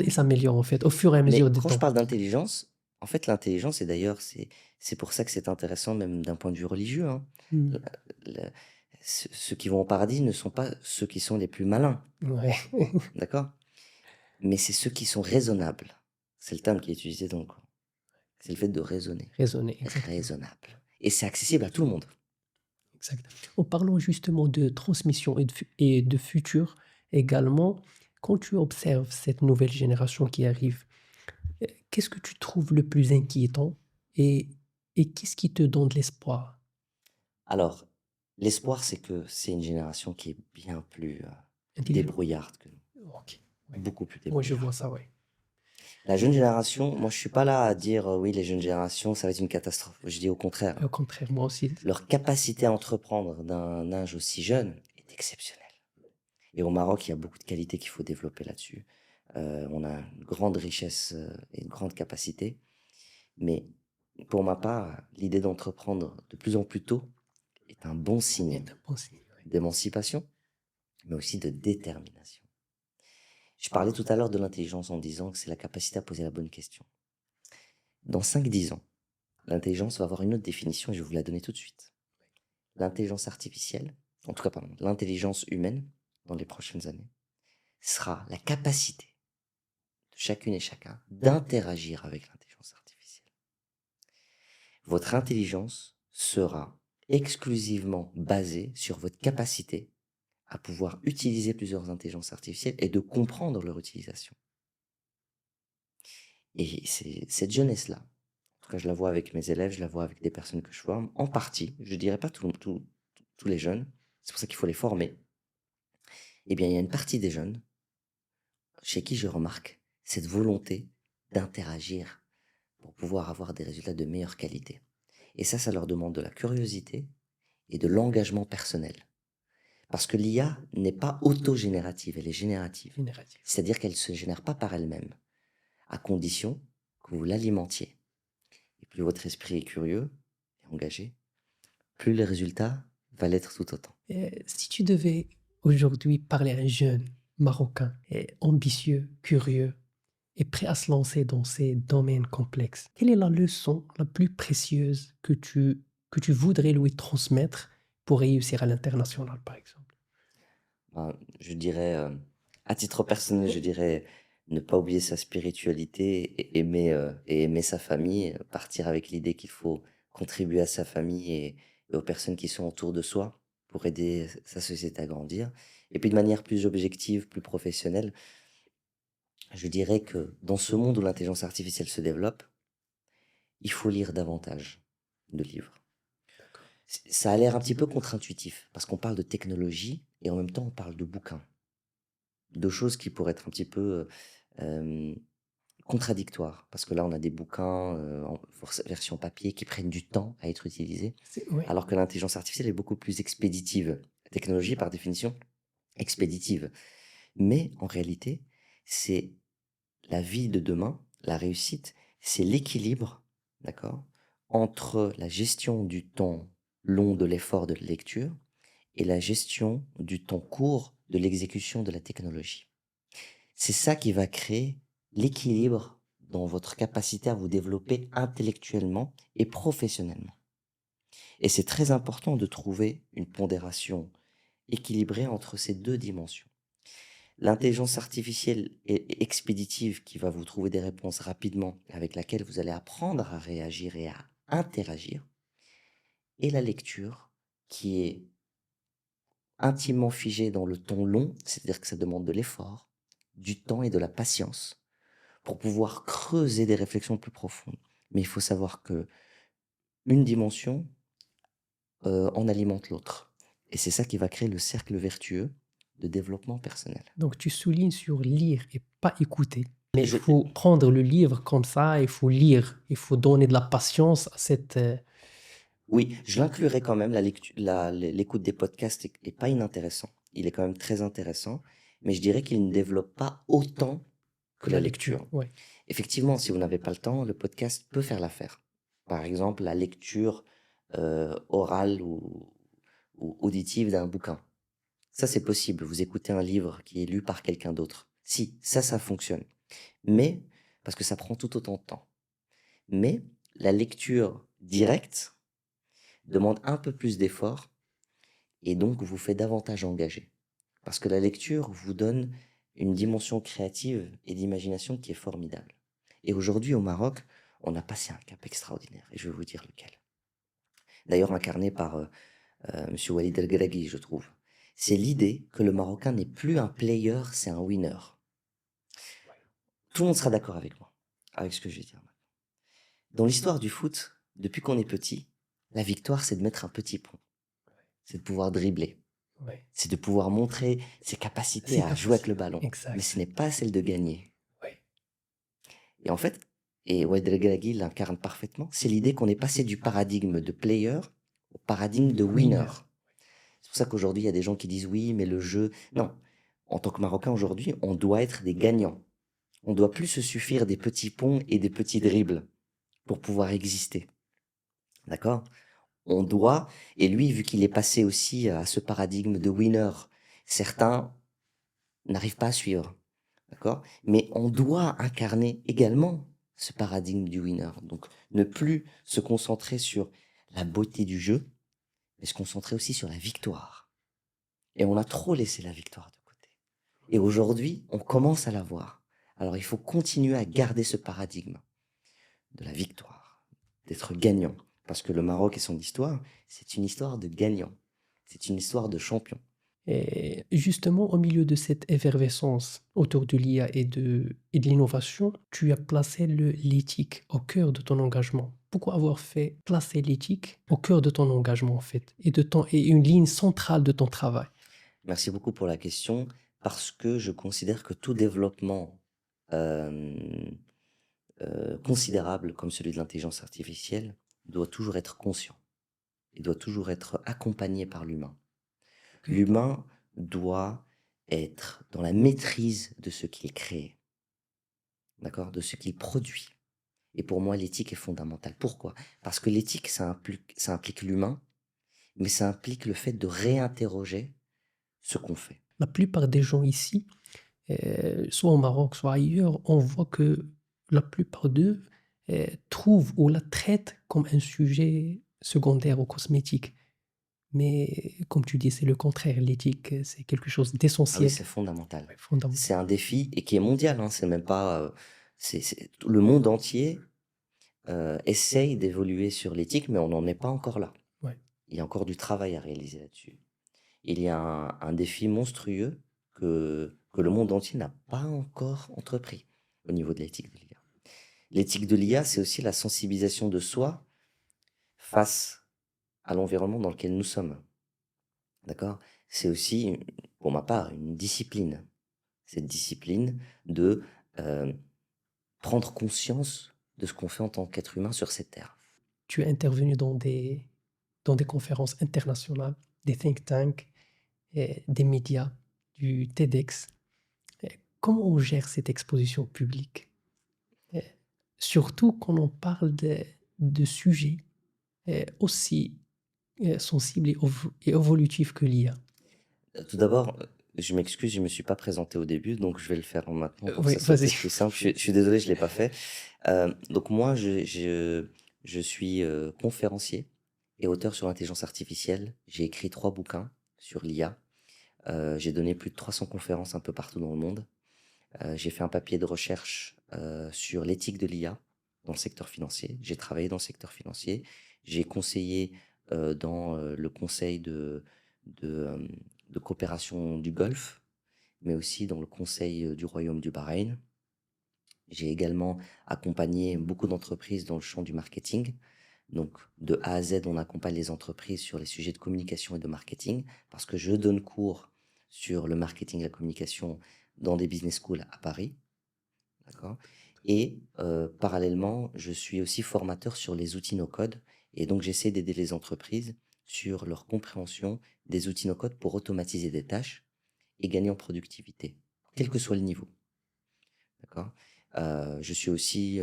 il s'améliore en fait au fur et à Mais mesure du quand je temps. parle d'intelligence, en fait, l'intelligence, et d'ailleurs, c'est pour ça que c'est intéressant, même d'un point de vue religieux, hein. Hmm. Le- ceux qui vont au paradis ne sont pas ceux qui sont les plus malins, Ouais. d'accord? Mais c'est ceux qui sont raisonnables. C'est le terme qui est utilisé dans le Coran. C'est le fait de raisonner. Raisonner, exactement. Raisonnable. Et c'est accessible à tout le monde. Exact. En parlant justement de transmission et de futur également, quand tu observes cette nouvelle génération qui arrive, qu'est-ce que tu trouves le plus inquiétant et qu'est-ce qui te donne de l'espoir? Alors, l'espoir, c'est que c'est une génération qui est bien plus Intelligent. débrouillarde que nous. Ok. Ouais. Beaucoup plus Moi, je débrouillarde. vois ça, ouais. La jeune génération, moi je suis pas là à dire oui, les jeunes générations, ça va être une catastrophe. Je dis au contraire. Et au contraire, moi aussi. Leur capacité à entreprendre d'un âge aussi jeune est exceptionnelle. Et au Maroc, il y a beaucoup de qualités qu'il faut développer là-dessus. On a une grande richesse et une grande capacité. Mais pour ma part, l'idée d'entreprendre de plus en plus tôt est un bon signe C'est un bon signe, ouais. d'émancipation, mais aussi de détermination. Je parlais tout à l'heure de l'intelligence en disant que c'est la capacité à poser la bonne question. Dans 5-10 ans, l'intelligence va avoir une autre définition et je vais vous la donner tout de suite. L'intelligence artificielle, en tout cas, pardon, l'intelligence humaine, dans les prochaines années, sera la capacité de chacune et chacun d'interagir avec l'intelligence artificielle. Votre intelligence sera exclusivement basée sur votre capacité à pouvoir utiliser plusieurs intelligences artificielles et de comprendre leur utilisation. Et c'est cette jeunesse-là, en tout cas je la vois avec mes élèves, je la vois avec des personnes que je forme, en partie, je ne dirais pas tous les jeunes, c'est pour ça qu'il faut les former. Eh bien, il y a une partie des jeunes chez qui je remarque cette volonté d'interagir pour pouvoir avoir des résultats de meilleure qualité. Et ça leur demande de la curiosité et de l'engagement personnel. Parce que l'IA n'est pas autogénérative, elle est générative. Génératif. C'est-à-dire qu'elle ne se génère pas par elle-même, à condition que vous l'alimentiez. Et plus votre esprit est curieux et engagé, plus le résultat va l'être tout autant. Si tu devais aujourd'hui parler à un jeune Marocain ambitieux, curieux, est prêt à se lancer dans ces domaines complexes, quelle est la leçon la plus précieuse que tu voudrais lui transmettre pour réussir à l'international, par exemple? Ben, je dirais, à titre personnel, je dirais ne pas oublier sa spiritualité et aimer sa famille, partir avec l'idée qu'il faut contribuer à sa famille et aux personnes qui sont autour de soi pour aider sa société à grandir. Et puis de manière plus objective, plus professionnelle, je dirais que dans ce monde où l'intelligence artificielle se développe, il faut lire davantage de livres. D'accord. Ça a l'air un petit peu contre-intuitif parce qu'on parle de technologie et en même temps on parle de bouquins. Deux choses qui pourraient être un petit peu contradictoires. Parce que là, on a des bouquins en version papier qui prennent du temps à être utilisés, Ouais. alors que l'intelligence artificielle est beaucoup plus expéditive. La technologie, par définition, expéditive. Mais en réalité, c'est la vie de demain, la réussite, c'est l'équilibre, d'accord, entre la gestion du temps long de l'effort de lecture et la gestion du temps court de l'exécution de la technologie. C'est ça qui va créer l'équilibre dans votre capacité à vous développer intellectuellement et professionnellement. Et c'est très important de trouver une pondération équilibrée entre ces deux dimensions. L'intelligence artificielle et expéditive qui va vous trouver des réponses rapidement, avec laquelle vous allez apprendre à réagir et à interagir, et la lecture qui est intimement figée dans le temps long, c'est-à-dire que ça demande de l'effort, du temps et de la patience pour pouvoir creuser des réflexions plus profondes. Mais il faut savoir que une dimension en alimente l'autre. Et c'est ça qui va créer le cercle vertueux de développement personnel. Donc tu soulignes sur lire et pas écouter. Mais il Je, faut prendre le livre comme ça, il faut lire, il faut donner de la patience à cette... oui, je l'inclurai quand même, l'écoute des podcasts est pas inintéressant. Il est quand même très intéressant, mais je dirais qu'il ne développe pas autant que que la la lecture, lecture. ouais. Effectivement, si vous n'avez pas le temps, le podcast peut faire l'affaire. Par exemple, la lecture orale ou auditive d'un bouquin. Ça, c'est possible. Vous écoutez un livre qui est lu par quelqu'un d'autre. Si, ça fonctionne. Mais, parce que ça prend tout autant de temps. Mais la lecture directe demande un peu plus d'effort et donc vous fait davantage engager. Parce que la lecture vous donne une dimension créative et d'imagination qui est formidable. Et aujourd'hui, au Maroc, on a passé un cap extraordinaire. Et je vais vous dire lequel. D'ailleurs, incarné par M. Walid El-Ghraghi, je trouve. C'est l'idée que le Marocain n'est plus un player, c'est un winner. Tout le monde sera d'accord avec moi, avec ce que je vais dire. Dans l'histoire du foot, depuis qu'on est petit, la victoire, c'est de mettre un petit pont. C'est de pouvoir dribbler. Ouais. C'est de pouvoir montrer ses capacités C'est à jouer avec capacité. le ballon. Mais Exact. ce n'est pas celle de gagner. Ouais. Et en fait, et Walid El-Ghraghi l'incarne parfaitement, c'est l'idée qu'on est passé du paradigme de player au paradigme de winner. C'est pour ça qu'aujourd'hui, il y a des gens qui disent oui, mais le jeu... Non, en tant que Marocain aujourd'hui, on doit être des gagnants. On ne doit plus se suffire des petits ponts et des petits dribbles pour pouvoir exister. D'accord? On doit, et lui, vu qu'il est passé aussi à ce paradigme de winner, certains n'arrivent pas à suivre. D'accord? Mais on doit incarner également ce paradigme du winner. Donc, ne plus se concentrer sur la beauté du jeu, mais se concentrer aussi sur la victoire. Et on a trop laissé la victoire de côté. Et aujourd'hui, on commence à la voir. Alors, il faut continuer à garder ce paradigme de la victoire, d'être gagnant. Parce que le Maroc et son histoire, c'est une histoire de gagnant. C'est une histoire de champion. Et justement, au milieu de cette effervescence autour de l'IA et de l'innovation, tu as placé l'éthique au cœur de ton engagement. Pourquoi avoir fait placer l'éthique au cœur de ton engagement, en fait, et une ligne centrale de ton travail? Merci beaucoup pour la question, parce que je considère que tout développement euh, considérable comme celui de l'intelligence artificielle doit toujours être conscient. Il doit toujours être accompagné par l'humain. L'humain doit être dans la maîtrise de ce qu'il crée, d'accord, de ce qu'il produit. Et pour moi, l'éthique est fondamentale. Pourquoi? Parce que l'éthique, ça implique l'humain, mais ça implique le fait de réinterroger ce qu'on fait. La plupart des gens ici soit au Maroc, soit ailleurs, on voit que la plupart d'eux trouvent ou la traitent comme un sujet secondaire ou cosmétique. Mais comme tu dis, c'est le contraire. L'éthique, c'est quelque chose Ah oui, d'essentiel, c'est fondamental. ouais, fondamental. C'est un défi et qui est mondial, hein, c'est même pas, le monde entier essaye d'évoluer sur l'éthique, mais on n'en est pas encore là. Ouais. Il y a encore du travail à réaliser là-dessus. Il y a un défi monstrueux que le monde entier n'a pas encore entrepris au niveau de l'éthique de l'IA. L'éthique de l'IA, c'est aussi la sensibilisation de soi face à l'environnement dans lequel nous sommes. D'accord? C'est aussi, pour ma part, une discipline. Cette discipline de prendre conscience de ce qu'on fait en tant qu'être humain sur cette terre. Tu es intervenu dans des conférences internationales, des think tanks, des médias, du TEDx. Comment on gère cette exposition publique? Euh, Surtout quand on parle de sujets aussi sensibles et évolutifs que l'IA. Tout d'abord, je m'excuse, je ne me suis pas présenté au début, donc je vais le faire maintenant pour que Oui, ça soit vas-y. peut-être plus simple. Je suis désolé, je ne l'ai pas fait. Donc moi, je suis conférencier et auteur sur l'intelligence artificielle. J'ai écrit 3 bouquins sur l'IA. J'ai donné plus de 300 conférences un peu partout dans le monde. J'ai fait un papier de recherche sur l'éthique de l'IA dans le secteur financier. J'ai travaillé dans le secteur financier. J'ai conseillé dans le conseil de, euh, de coopération du Golfe, mais aussi dans le conseil du Royaume du Bahreïn. J'ai également accompagné beaucoup d'entreprises dans le champ du marketing. Donc, de A à Z, on accompagne les entreprises sur les sujets de communication et de marketing, parce que je donne cours sur le marketing et la communication dans des business schools à Paris. D'accord. Et parallèlement, je suis aussi formateur sur les outils no-code. Et donc, j'essaie d'aider les entreprises sur leur compréhension des outils no-code pour automatiser des tâches et gagner en productivité, quel que soit le niveau. D'accord. Je suis aussi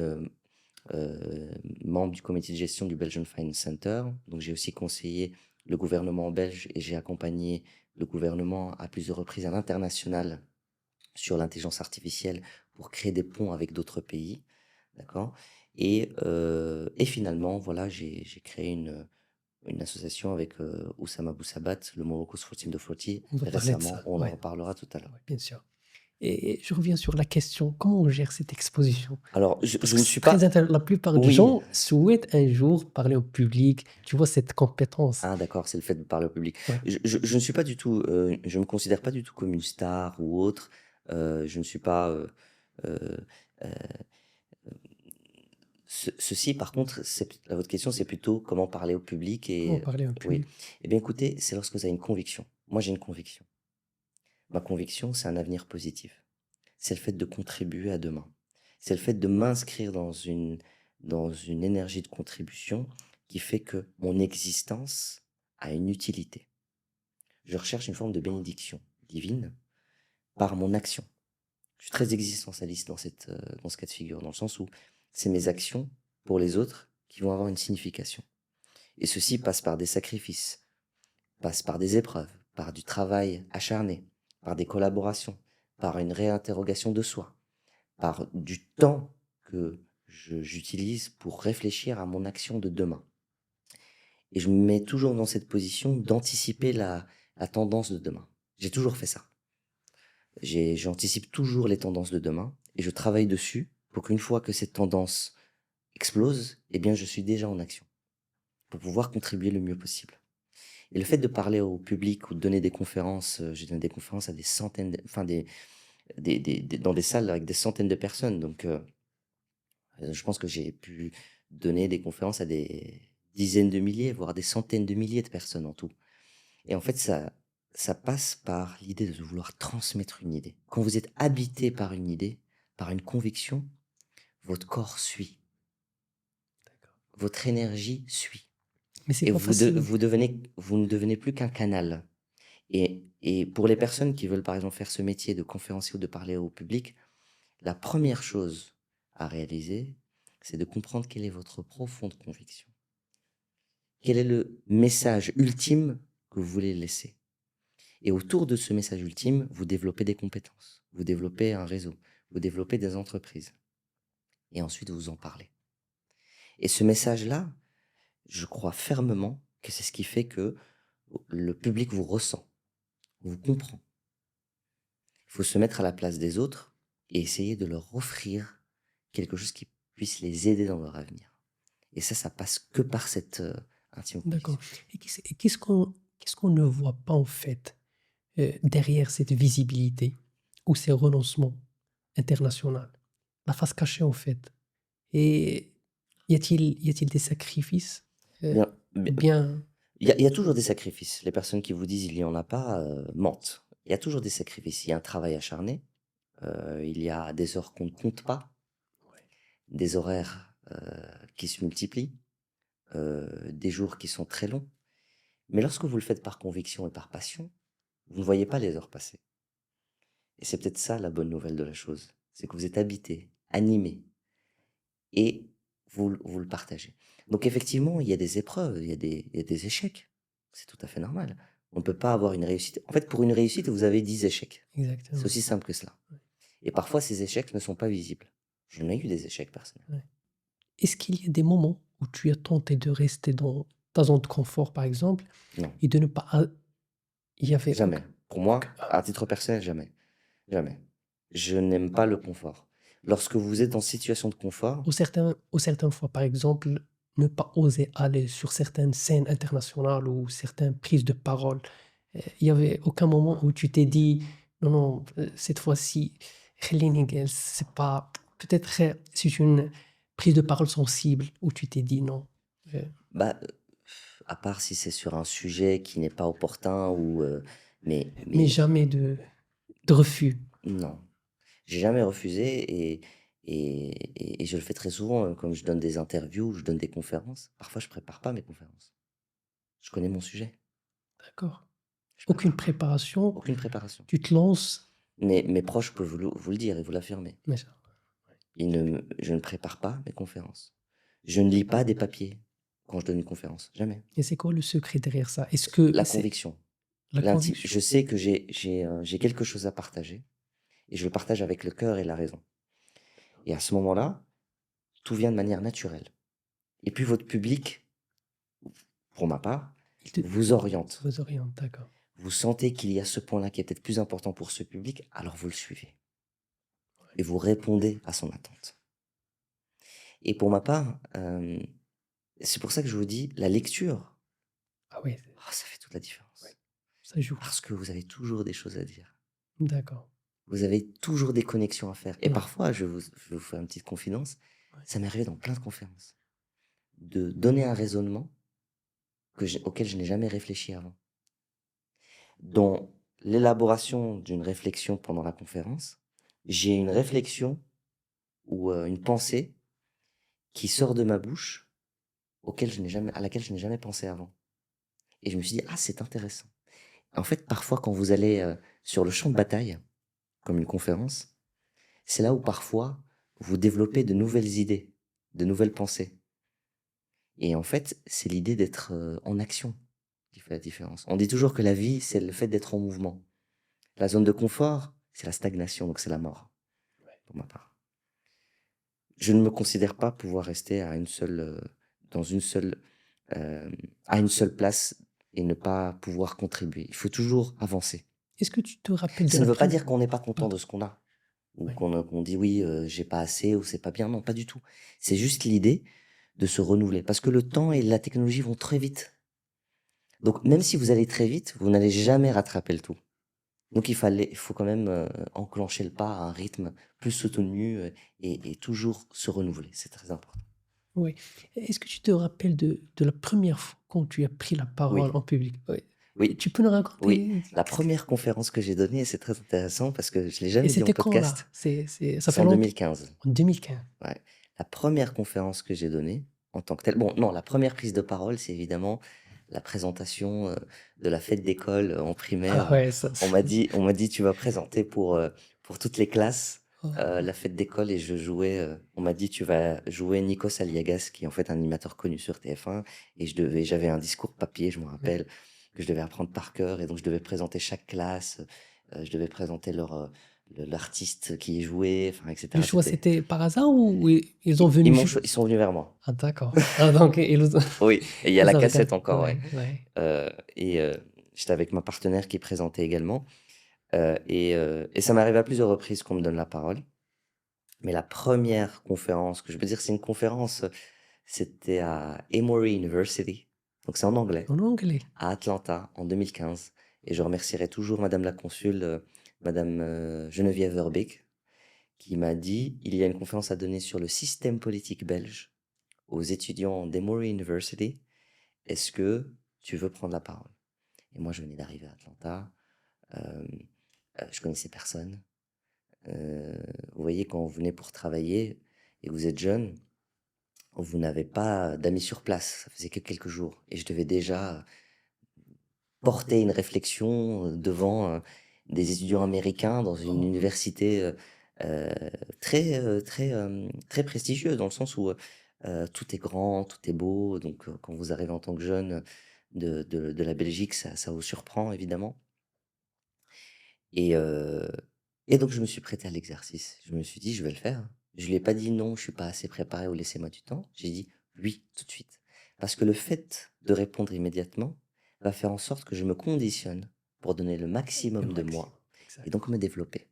membre du comité de gestion du Belgian Finance Center. Donc, j'ai aussi conseillé le gouvernement belge et j'ai accompagné le gouvernement à plusieurs reprises à l'international sur l'intelligence artificielle pour créer des ponts avec d'autres pays, d'accord. Et finalement, voilà, j'ai créé une association avec Oussama Boussabat, le Morocco's 14 de 40, On va parler de récemment, ça. on en Ouais, reparlera tout à l'heure. ouais, bien sûr. Et je reviens sur la question, comment on gère cette exposition? Alors, Parce je que ne c'est suis très pas... intéressant. La plupart des Oui, gens souhaitent un jour parler au public. Tu vois, cette compétence. ah d'accord, c'est le fait de parler au public. Ouais. Je ne suis pas du tout, je me considère pas du tout comme une star ou autre. Je ne suis pas... euh, euh, ceci, par contre, votre question, c'est plutôt comment parler au public Comment et parler au oui. public? Eh bien, écoutez, c'est lorsque vous avez une conviction. Moi, j'ai une conviction. Ma conviction, c'est un avenir positif. C'est le fait de contribuer à demain. C'est le fait de m'inscrire dans une énergie de contribution qui fait que mon existence a une utilité. Je recherche une forme de bénédiction divine par mon action. Je suis très existentialiste dans ce cas de figure, dans le sens où c'est mes actions pour les autres qui vont avoir une signification. Et ceci passe par des sacrifices, passe par des épreuves, par du travail acharné, par des collaborations, par une réinterrogation de soi, par du temps que j'utilise pour réfléchir à mon action de demain. Et je me mets toujours dans cette position d'anticiper la tendance de demain. J'ai toujours fait ça. J'anticipe toujours les tendances de demain et je travaille dessus pour qu'une fois que cette tendance explose, eh bien, je suis déjà en action pour pouvoir contribuer le mieux possible. Et le fait de parler au public ou de donner des conférences, j'ai donné des conférences à des centaines, enfin dans des salles avec des centaines de personnes. Donc, je pense que j'ai pu donner des conférences à des dizaines de milliers, voire des centaines de milliers de personnes en tout. Et en fait, ça passe par l'idée de vouloir transmettre une idée. Quand vous êtes habité par une idée, par une conviction, votre corps suit, D'accord. votre énergie suit. Mais c'est Et pas facile. vous ne devenez plus qu'un canal. Et pour les personnes qui veulent par exemple faire ce métier de conférencier ou de parler au public, la première chose à réaliser, c'est de comprendre quelle est votre profonde conviction. Quel est le message ultime que vous voulez laisser. Et autour de ce message ultime, vous développez des compétences, vous développez un réseau, vous développez des entreprises. Et ensuite, vous en parlez. Et ce message-là, je crois fermement que c'est ce qui fait que le public vous ressent, vous comprend. Il faut se mettre à la place des autres et essayer de leur offrir quelque chose qui puisse les aider dans leur avenir. Et ça passe que par cette intime D'accord. conviction. Et qu'est-ce qu'on ne voit pas en fait derrière cette visibilité ou ces renoncements internationaux? La face cachée en fait. Et y a-t-il des sacrifices Bien, ou bien il y a toujours des sacrifices. Les personnes qui vous disent il n'y en a pas mentent. Il y a toujours des sacrifices. Il y a un travail acharné. Il y a des heures qu'on ne compte pas, des horaires qui se multiplient, des jours qui sont très longs. Mais lorsque vous le faites par conviction et par passion, vous ne voyez pas les heures passer. Et c'est peut-être ça la bonne nouvelle de la chose. C'est que vous êtes habité, animé, et vous le partagez. Donc effectivement, il y a des épreuves, il y a des échecs. C'est tout à fait normal. On ne peut pas avoir une réussite. En fait, pour une réussite, vous avez 10 échecs. C'est exactement? aussi simple que cela. Et parfois, ces échecs ne sont pas visibles. J'en ai eu des échecs personnels. Ouais. Est-ce qu'il y a des moments où tu as tenté de rester dans ta zone de confort, par exemple, Non, et de ne pas... Il y avait jamais. Pour moi, aucun- à titre personnel, jamais. Jamais. Je n'aime pas le confort. Lorsque vous êtes en situation de confort, Ou certaines fois, par exemple, ne pas oser aller sur certaines scènes internationales ou certaines prises de parole. Il y avait aucun moment où tu t'es dit, non, non, cette fois-ci, خليني جالس, c'est pas. Peut-être c'est une prise de parole sensible où tu t'es dit non. Euh, bah, à part si c'est sur un sujet qui n'est pas opportun ou... mais jamais de refus. non. J'ai jamais refusé et je le fais très souvent, comme je donne des interviews, je donne des conférences. Parfois, je prépare pas mes conférences. Je connais mon sujet. D'accord. Je Aucune prépare pas. préparation, Aucune préparation. tu te lances. Mes proches peuvent vous le dire et vous l'affirmer. Mais Je ne prépare pas mes conférences. Je ne lis pas des papiers quand je donne une conférence. Jamais. et c'est quoi le secret derrière ça? Est-ce que La c'est conviction, la l'intime. conviction? Je sais que j'ai quelque chose à partager et je le partage avec le cœur et la raison. Et à ce moment-là, tout vient de manière naturelle. Et puis votre public, pour ma part, Il te vous oriente. vous oriente, d'accord. Vous sentez qu'il y a ce point-là qui est peut-être plus important pour ce public, alors vous le suivez. Et vous répondez à son attente. Et pour ma part, c'est pour ça que je vous dis, la lecture, Ah oui, ça fait toute la différence. Ouais. ça joue. Parce que vous avez toujours des choses à dire. D'accord. Vous avez toujours des connexions à faire. Et Ouais. parfois, je vais vous faire une petite confidence, Ouais. ça m'est arrivé dans plein de conférences, de donner un raisonnement auquel je n'ai jamais réfléchi avant. Dans l'élaboration d'une réflexion pendant la conférence, j'ai une réflexion ou une pensée qui sort de ma bouche à laquelle je n'ai jamais pensé avant. Et je me suis dit, ah, c'est intéressant. En fait, parfois, quand vous allez sur le champ de bataille, comme une conférence, c'est là où parfois vous développez de nouvelles idées, de nouvelles pensées. Et en fait, c'est l'idée d'être en action qui fait la différence. On dit toujours que la vie, c'est le fait d'être en mouvement. La zone de confort, c'est la stagnation, donc c'est la mort, pour ma part. Je ne me considère pas pouvoir rester à une seule, à une seule place et ne pas pouvoir contribuer. Il faut toujours avancer. Est-ce que tu te rappelles de Ça ne la veut pas première... dire qu'on n'est pas content de ce qu'on a, ou Ouais. qu'on dit oui, j'ai pas assez ou c'est pas bien. Non, pas du tout. C'est juste l'idée de se renouveler, parce que le temps et la technologie vont très vite. Donc même si vous allez très vite, vous n'allez jamais rattraper le tout. Donc il faut quand même enclencher le pas à un rythme plus soutenu et toujours se renouveler. C'est très important. Oui. Est-ce que tu te rappelles de la première fois quand tu as pris la parole Oui, en public? Oui. oui, Tu peux nous oui. raconter? La première conférence que j'ai donnée, c'est très intéressant parce que je l'ai Et jamais dit en c'était quand là? podcast. Ça C'est fait en longtemps? 2015. En 2015. Ouais. La première conférence que j'ai donnée en tant que telle. Bon, non, la première prise de parole, c'est évidemment la présentation de la fête d'école en Ah primaire. ouais, ça. On m'a dit, tu vas présenter pour toutes les classes Oh, la fête d'école et je jouais. On m'a dit, tu vas jouer Nikos Aliagas, qui est en fait un animateur connu sur TF1, et j'avais un discours papier, je me ouais. rappelle. que je devais apprendre par cœur et donc je devais présenter chaque classe, je devais présenter l'artiste qui y jouait, enfin, et Le cetera. choix, c'était par hasard ou ils ont Ils venu m'ont ils sont venus vers moi. Ah d'accord. Ah donc ils vous ont Oui, et il y a ils la avaient cassette encore, ouais. ouais, ouais. Et j'étais avec ma partenaire qui présentait également. Et ça m'est arrivé à plusieurs reprises qu'on me donne la parole. Mais la première conférence que je peux dire, c'est une conférence, c'était à Emory University, donc c'est en anglais, En anglais? à Atlanta, en 2015. Et je remercierai toujours madame la consul, madame, Geneviève Verbeek, qui m'a dit: «Il y a une conférence à donner sur le système politique belge aux étudiants d'Emory University. Est-ce que tu veux prendre la parole?» Et moi, je venais d'arriver à Atlanta, hem, je connaissais personne. Vous voyez, quand vous venez pour travailler et que vous êtes jeune, vous n'avez pas d'amis sur place. Ça faisait que quelques jours et je devais déjà porter une réflexion, devant, des étudiants américains dans une Oh, université, heu, très prestigieuse dans le sens où, tout est grand, tout est beau. Donc, quand vous arrivez en tant que jeune de la Belgique, ça vous surprend évidemment. Et heu et donc je me suis prêté à l'exercice. Je me suis dit: «Je vais le faire». Je lui ai pas dit: «Non, je suis pas assez préparé» ou «Laissez-moi du temps». J'ai dit: «Oui», tout de suite. Parce que le fait de répondre immédiatement va faire en sorte que je me conditionne pour donner le le maximum de maximum, moi et exact. donc me développer.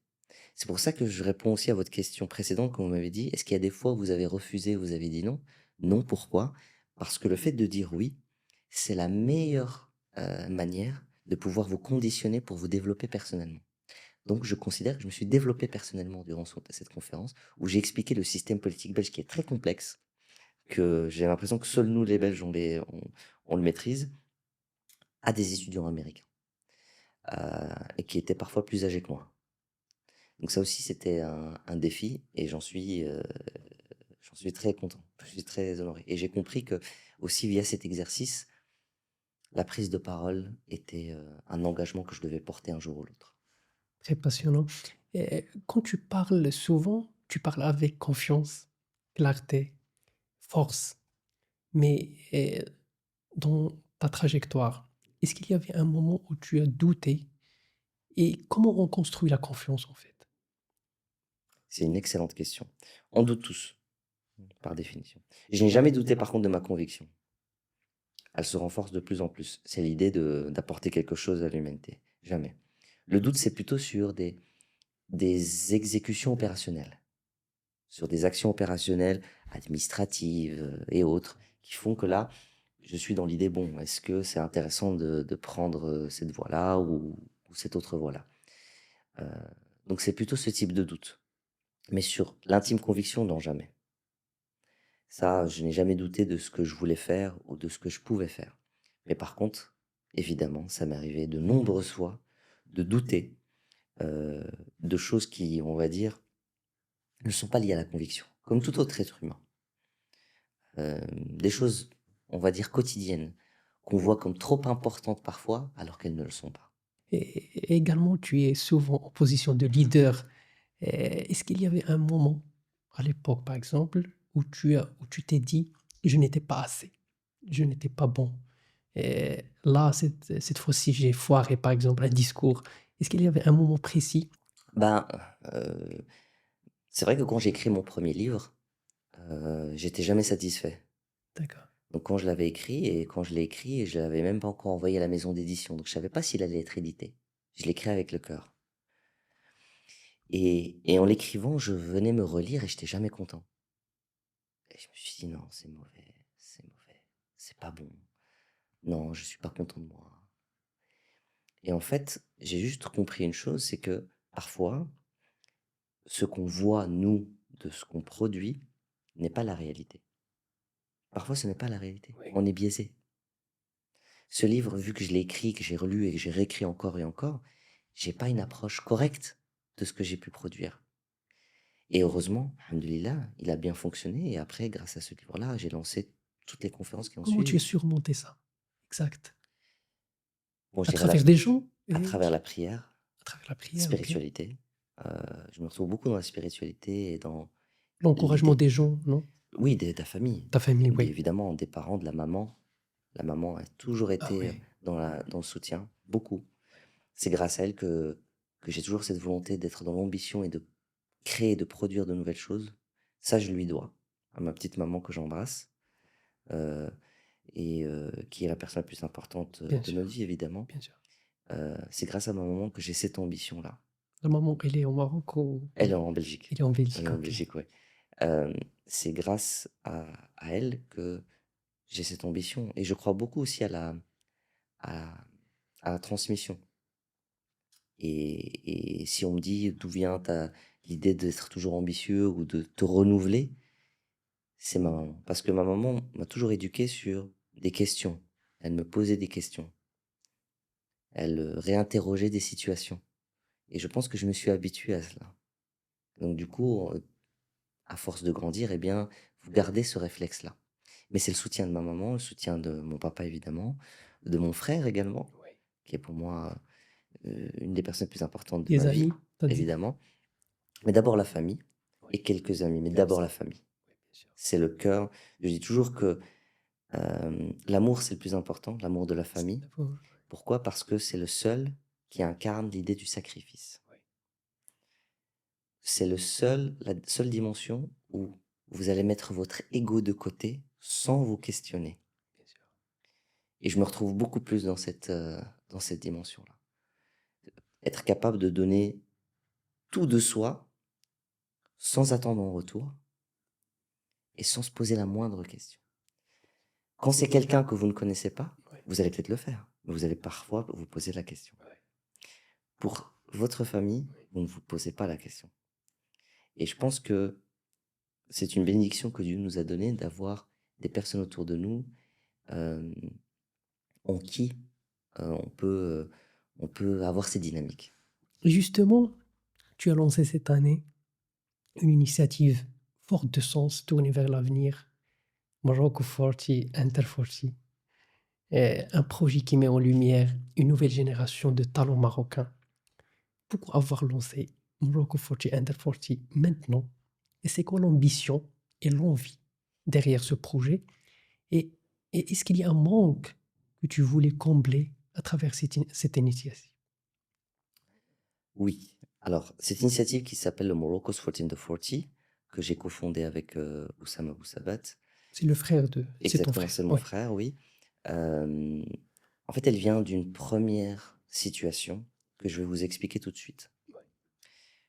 C'est pour ça que je réponds aussi à votre question précédente quand vous m'avez dit: «Est-ce qu'il y a des fois où vous avez refusé, vous avez dit non?» Non, pourquoi? Parce que le fait de dire oui, c'est la meilleure, manière de pouvoir vous conditionner pour vous développer personnellement. Donc je considère que je me suis développé personnellement durant cette conférence où j'ai expliqué le système politique belge qui est très complexe, que j'ai l'impression que seuls nous les Belges on le maîtrise, à des étudiants américains, et qui étaient parfois plus âgés que moi. Donc ça aussi c'était un défi et j'en suis très content, je suis très honoré et j'ai compris que aussi via cet exercice, la prise de parole était, un engagement que je devais porter un jour ou l'autre. Très passionnant et quand tu parles souvent, tu parles avec confiance, clarté, force, mais dans ta trajectoire, est-ce qu'il y avait un moment où tu as douté et comment on construit la confiance, en fait? C'est une excellente question. On doute tous, par définition. Je n'ai jamais douté par contre de ma conviction. Elle se renforce de plus en plus. C'est l'idée d'apporter quelque chose à l'humanité. Jamais. Le doute, c'est plutôt sur des exécutions opérationnelles, sur des actions opérationnelles administratives et autres, qui font que là, je suis dans l'idée, bon, est-ce que c'est intéressant de prendre cette voie-là ou cette autre voie-là. Euh, donc c'est plutôt ce type de doute. Mais sur l'intime conviction, non, jamais. Ça, je n'ai jamais douté de ce que je voulais faire ou de ce que je pouvais faire. Mais par contre, évidemment, ça m'est arrivé de nombreuses fois de douter euh, de choses qui, on va dire, ne sont pas liées à la conviction, comme tout autre être humain. Des choses, on va dire, quotidiennes, qu'on voit comme trop importantes parfois, alors qu'elles ne le sont pas. Et également, tu es souvent en position de leader. Est-ce qu'il y avait un moment, à l'époque par exemple, où tu t'es dit: «Je n'étais pas assez, je n'étais pas bon et là, cette fois-ci, j'ai foiré», par exemple, un discours. Est-ce qu'il y avait un moment précis? Ben, euh, c'est vrai que quand j'ai écrit mon premier livre, j'étais jamais satisfait. D'accord. Donc quand je l'avais écrit et quand je l'ai écrit, je l'avais même pas encore envoyé à la maison d'édition, donc je savais pas s'il allait être édité. Je l'écris avec le cœur. Et en l'écrivant, je venais me relire et j'étais jamais content. Et je me suis dit: «Non, c'est mauvais, c'est pas bon. Non, je suis pas content de moi». Et en fait, j'ai juste compris une chose, c'est que parfois, ce qu'on voit nous de ce qu'on produit n'est pas la réalité. Parfois, ce n'est pas la réalité. Oui. On est biaisé. Ce livre, vu que je l'ai écrit, que j'ai relu et que j'ai réécrit encore et encore, j'ai pas une approche correcte de ce que j'ai pu produire. Et heureusement, alhamdoulilah, il a bien fonctionné. Et après, grâce à ce livre-là, j'ai lancé toutes les conférences qui ont Comment tu as suivi. surmonté ça? Exact. Bon, je À dirais travers des gens à et travers la prière, à travers la prière, OK. spiritualité. Je me retrouve beaucoup dans la spiritualité et dans L'encouragement l'idée, des gens, non? oui, de ta famille, Ta famille, oui. évidemment, des parents, de la maman. La maman a toujours Ah été oui. dans le soutien, beaucoup. C'est grâce à elle que j'ai toujours cette volonté d'être dans l'ambition et de créer, de produire de nouvelles choses. Ça, je lui dois à ma petite maman que j'embrasse, heu qui est la personne la plus importante, Bien de notre sûr, vie évidemment. bien sûr. C'est grâce à ma maman que j'ai cette ambition-là. La maman, elle est au Maroc Elle est ou en Belgique. elle est en Elle est Belgique? en OK. Belgique, ouais. C'est grâce à elle que j'ai cette ambition et je crois beaucoup aussi à à la transmission et si on me dit: «D'où vient ta l'idée d'être toujours ambitieux ou de te renouveler?» c'est ma maman. Parce que ma maman m'a toujours éduqué sur des questions. Elle me posait des questions. Elle, réinterrogeait des situations et je pense que je me suis habitué à cela. Donc du coup, à force de grandir, eh bien, vous gardez ce réflexe-là. Mais c'est le soutien de ma maman, le soutien de mon papa évidemment, de mon frère également, Oui. qui est pour moi, une des personnes les plus importantes de Des ma vie, amis, tu as dit? évidemment. Mais d'abord la famille Oui, et quelques amis, mais comme d'abord ça. la famille. Oui, bien sûr. C'est le cœur. Je dis toujours que, l'amour, c'est le plus important, l'amour de la C'est famille. d'abord Pourquoi? Parce que c'est le seul qui incarne l'idée du sacrifice. oui, C'est la seule dimension où vous allez mettre votre ego de côté sans vous questionner. bien sûr. Et je me retrouve beaucoup plus dans cette dimension-là. Être capable de donner tout de soi sans attendre en retour et sans se poser la moindre question. Quand c'est quelqu'un que vous ne connaissez pas, Oui, vous allez peut-être le faire, mais vous allez parfois vous poser la question. oui, Pour votre famille, oui. vous ne vous posez pas la question. Et je pense que c'est une bénédiction que Dieu nous a donnée d'avoir des personnes autour de nous euh, en qui on peut avoir ces dynamiques. Justement, tu as lancé cette année une initiative forte de sens tournée vers l'avenir, Morocco 40, Inter 40, un projet qui met en lumière une nouvelle génération de talents marocains. Pourquoi avoir lancé Morocco 40, Inter 40 maintenant? Et c'est quoi l'ambition et l'envie derrière ce projet? Et, et est-ce qu'il y a un manque que tu voulais combler à travers cette initiative? Oui. Alors, cette initiative qui s'appelle le Morocco's 14 to 40, que j'ai cofondée avec Oussama Boussabat, C'est le frère de... C'est ton exactement, frère, c'est mon oui. frère, oui. Euh, En fait, elle vient d'une première situation que je vais vous expliquer tout de suite.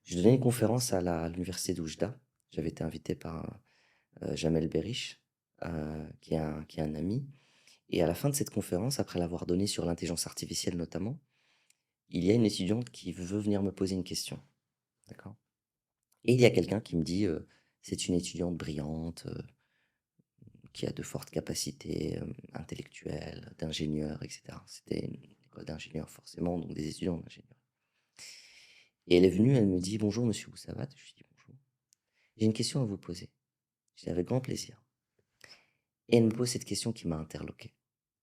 Je donnais une conférence à l'université d'Oujda. J'avais été invité par Jamel Berish, qui est un ami. Et à la fin de cette conférence, après l'avoir donnée sur l'intelligence artificielle notamment, il y a une étudiante qui veut venir me poser une question. D'accord? Et il y a quelqu'un qui me dit, c'est une étudiante brillante, qui a de fortes capacités intellectuelles, d'ingénieur, etc. C'était une école d'ingénieur forcément, donc des étudiants d'ingénieur. Et elle est venue, elle me dit, bonjour monsieur Boussavat. Je lui dis bonjour. J'ai une question à vous poser. Je dis avec grand plaisir. Et elle me pose cette question qui m'a interloqué,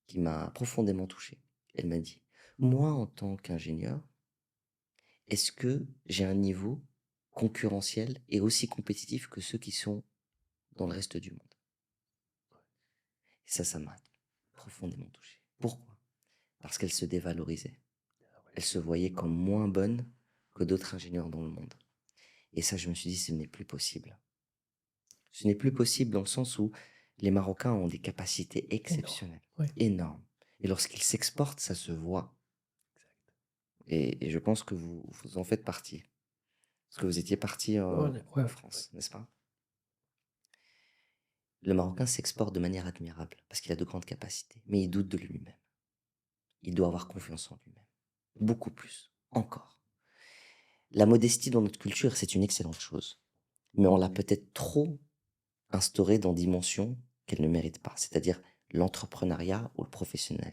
qui m'a profondément touché. Elle m'a dit, moi en tant qu'ingénieur, est-ce que j'ai un niveau concurrentiel et aussi compétitif que ceux qui sont dans le reste du monde? Et ça m'a profondément touché. Pourquoi? Parce qu'elle se dévalorisait. Elle se voyait comme moins bonne que d'autres ingénieurs dans le monde. Et ça, je me suis dit, ce n'est plus possible. Ce n'est plus possible dans le sens où les Marocains ont des capacités Énorme. exceptionnelles, Oui, énormes. Et lorsqu'ils s'exportent, ça se voit. Et je pense que vous en faites partie. Parce que vous étiez parti ouais, en ouais. France, n'est-ce pas? Le Marocain s'exporte de manière admirable parce qu'il a de grandes capacités, mais il doute de lui-même. Il doit avoir confiance en lui-même. Beaucoup plus, encore. La modestie dans notre culture, c'est une excellente chose. Mais on l'a peut-être trop instaurée dans des dimensions qu'elle ne mérite pas, c'est-à-dire l'entrepreneuriat ou le professionnel.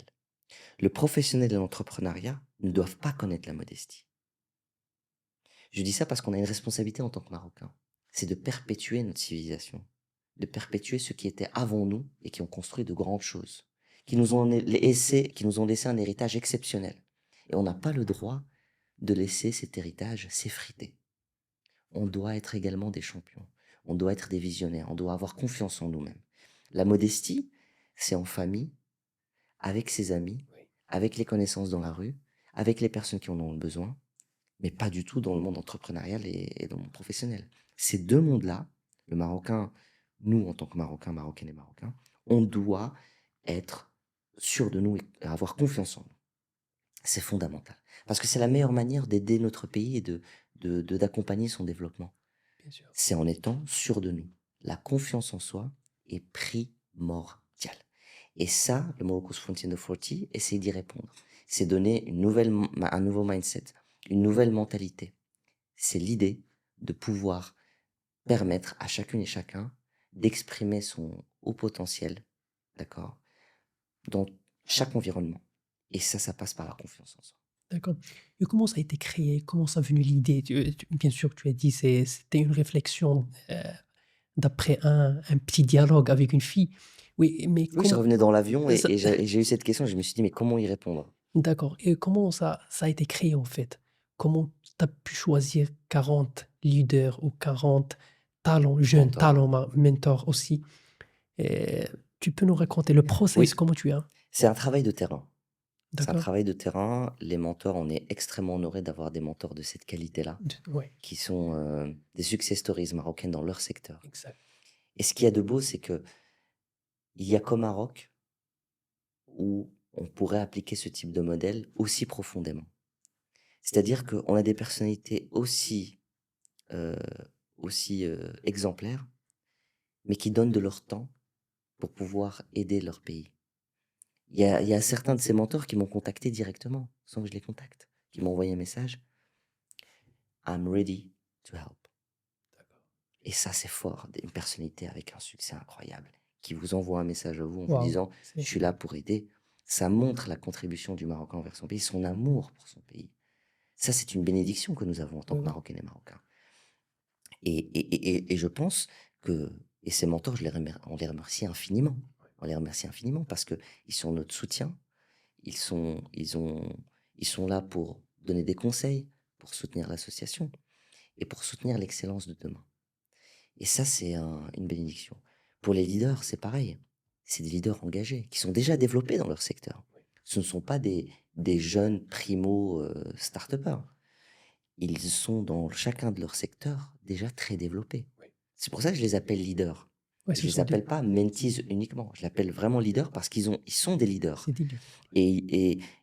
Le professionnel et l'entrepreneuriat ne doivent pas connaître la modestie. Je dis ça parce qu'on a une responsabilité en tant que Marocains. C'est de perpétuer notre civilisation, de perpétuer ceux qui étaient avant nous et qui ont construit de grandes choses, qui nous ont laissé un héritage exceptionnel. Et on n'a pas le droit de laisser cet héritage s'effriter. On doit être également des champions. On doit être des visionnaires. On doit avoir confiance en nous-mêmes. La modestie, c'est en famille, avec ses amis, avec les connaissances dans la rue, avec les personnes qui en ont besoin, mais pas du tout dans le monde entrepreneurial et dans le monde professionnel. Ces deux mondes-là, le Marocain, nous en tant que Marocains, Marocaines et Marocains, on doit être sûr de nous et avoir confiance en nous. C'est fondamental. Parce que c'est la meilleure manière d'aider notre pays et d'accompagner son développement. Bien sûr. C'est en étant sûr de nous. La confiance en soi est primordiale. Et ça, le Morocco's Frontier 40 essaie d'y répondre. C'est donner un nouveau mindset, une nouvelle mentalité. C'est l'idée de pouvoir permettre à chacune et chacun d'exprimer son haut potentiel, d'accord, dans chaque environnement. Et ça passe par la confiance en soi. D'accord. Et comment ça a été créé? Comment ça a venu l'idée? Bien sûr, tu as dit c'était une réflexion d'après un petit dialogue avec une fille. Oui, mais Oui, je comment revenais dans l'avion ça- et j'ai eu cette question, je me suis dit, mais comment y répondre? d'accord. Et comment ça a été créé en fait? Comment tu as pu choisir 40 leaders ou 40 talents, jeunes Mentor. talents, mentors aussi? Et tu peux nous raconter le process, Oui, comment tu as? c'est un travail de terrain. C'est un D'accord? travail de terrain. Les mentors, on est extrêmement honoré d'avoir des mentors de cette qualité-là, Oui, qui sont des success stories marocaines dans leur secteur. exact. Et ce qu'il y a de beau, c'est que il y a qu'au Maroc où on pourrait appliquer ce type de modèle aussi profondément. C'est-à-dire qu'on a des personnalités euh, aussi exemplaires, mais qui donnent de leur temps pour pouvoir aider leur pays. Il y a certains de ces mentors qui m'ont contacté directement, sans que je les contacte, qui m'ont envoyé un message. I'm ready to help. D'accord. Et ça, c'est fort, une personnalité avec un succès incroyable, qui vous envoie un message à vous en vous Waouh, disant, je suis là pour aider. Ça montre la contribution du Marocain envers son pays, son amour pour son pays. Ça, c'est une bénédiction que nous avons en tant oui, que oui. Marocains et Marocains. Et je pense que, et ces mentors, on les remercie infiniment. On les remercie infiniment parce qu'ils sont notre soutien. Ils sont, ils ont, ils sont là pour donner des conseils, pour soutenir l'association et pour soutenir l'excellence de demain. Et ça, c'est une bénédiction. Pour les leaders, c'est pareil. C'est des leaders engagés qui sont déjà développés dans leur secteur. Ce ne sont pas des jeunes primo start-upers. Ils sont dans chacun de leur secteur déjà très développés. Oui. C'est pour ça que je les appelle leaders. Ouais, Je ce les sont des, appelle pas mentees uniquement. Je l'appelle vraiment leaders parce ils sont des leaders. c'est des leaders.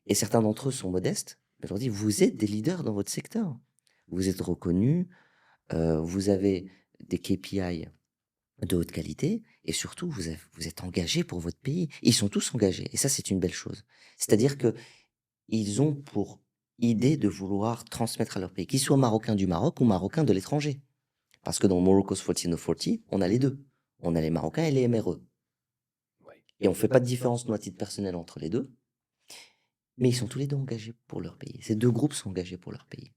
Et certains d'entre eux sont modestes. Mais je leur dis, vous êtes des leaders dans votre secteur. Vous êtes reconnus, vous avez des KPI de haute qualité et surtout, vous êtes engagés pour votre pays. Ils sont tous engagés et ça, c'est une belle chose. C'est-à-dire que ils ont pour idée de vouloir transmettre à leur pays, qu'ils soient marocains du Maroc ou marocains de l'étranger. Parce que dans Morocco's 1440, on a les deux. On a les Marocains et les MRE. Oui. Et on ne fait pas de différence, nous, à titre personnel, entre les deux. Mais ils sont tous les deux engagés pour leur pays. Ces deux groupes sont engagés pour leur pays.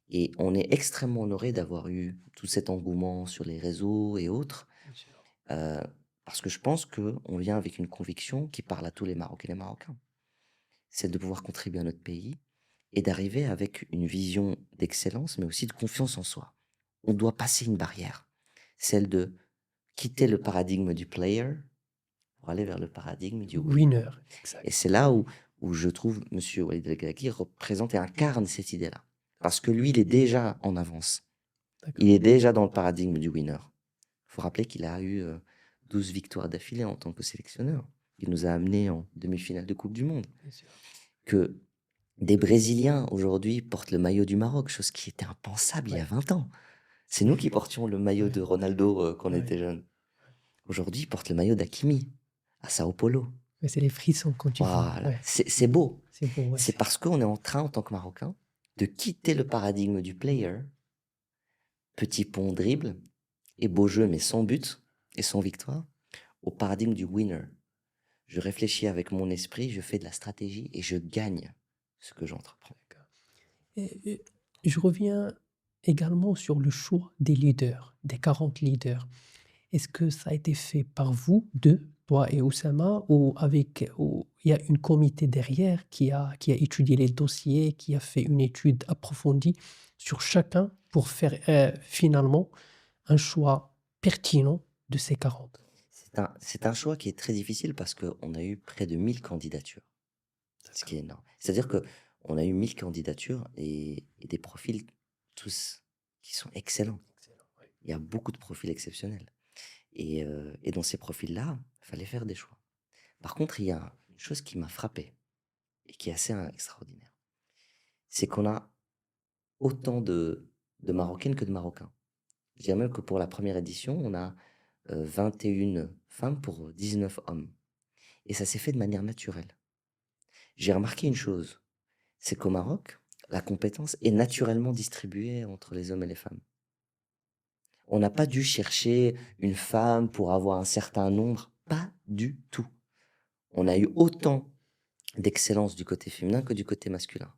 Et on est extrêmement honoré d'avoir eu tout cet engouement sur les réseaux et autres, Bien sûr. euh, parce que je pense qu'on vient avec une conviction qui parle à tous les Marocains et les Marocains. C'est de pouvoir contribuer à notre pays et d'arriver avec une vision d'excellence, mais aussi de confiance en soi. On doit passer une barrière, celle de quitter le paradigme du player pour aller vers le paradigme du winner. Winner, exact. Et c'est là où je trouve M. Walid El-Galaki représente et incarne cette idée-là. Parce que lui, il est déjà en avance. D'accord. Il est déjà dans le paradigme du winner. Il faut rappeler qu'il a eu 12 victoires d'affilée en tant que sélectionneur. Il nous a amenés en demi-finale de Coupe du Monde. Bien sûr. Que des Brésiliens aujourd'hui portent le maillot du Maroc, chose qui était impensable il y a 20 ans. C'est nous qui portions le maillot de Ronaldo quand on était jeunes. Aujourd'hui, ils portent le maillot d'Hakimi à Sao Paulo. Mais c'est les frissons quand tu vois. Voilà, Ouais. c'est beau. C'est beau, ouais. C'est parce qu'on est en train, en tant que Marocain, de quitter le paradigme du player, petit pont dribble et beau jeu mais sans but et sans victoire, au paradigme du winner. Je réfléchis avec mon esprit, je fais de la stratégie et je gagne ce que j'entreprends. D'accord. Et je reviens également sur le choix des leaders, des 40 leaders. Est-ce que ça a été fait par vous deux, toi et Oussama, ou il y a une comité derrière qui a étudié les dossiers, qui a fait une étude approfondie sur chacun pour faire finalement un choix pertinent de ces 40? C'est un choix qui est très difficile parce qu'on a eu près de 1000 candidatures. ce qui est D'accord. énorme. C'est-à-dire qu'on a eu 1000 candidatures et des profils tous qui sont excellents. Excellent, oui. Il y a beaucoup de profils exceptionnels. Et dans ces profils-là, il fallait faire des choix. Par contre, il y a une chose qui m'a frappé et qui est assez extraordinaire. C'est qu'on a autant de Marocaines que de Marocains. Je dirais même que pour la première édition, on a 21 femmes pour 19 hommes. Et ça s'est fait de manière naturelle. J'ai remarqué une chose, c'est qu'au Maroc, la compétence est naturellement distribuée entre les hommes et les femmes. On n'a pas dû chercher une femme pour avoir un certain nombre, pas du tout. On a eu autant d'excellence du côté féminin que du côté masculin.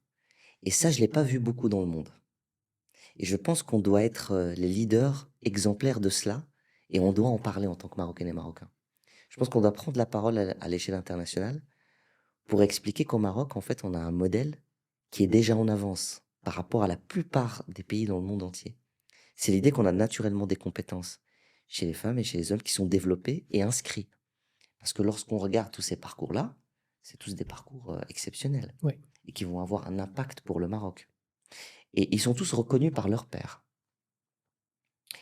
Et ça, je ne l'ai pas vu beaucoup dans le monde. Et je pense qu'on doit être les leaders exemplaires de cela et on doit en parler en tant que Marocaines et Marocains. Je pense qu'on doit prendre la parole à l'échelle internationale pour expliquer qu'au Maroc, en fait, on a un modèle qui est déjà en avance par rapport à la plupart des pays dans le monde entier. C'est l'idée qu'on a naturellement des compétences chez les femmes et chez les hommes qui sont développés et inscrits. Parce que lorsqu'on regarde tous ces parcours-là, c'est tous des parcours exceptionnels Oui, et qui vont avoir un impact pour le Maroc. Et ils sont tous reconnus par leur père.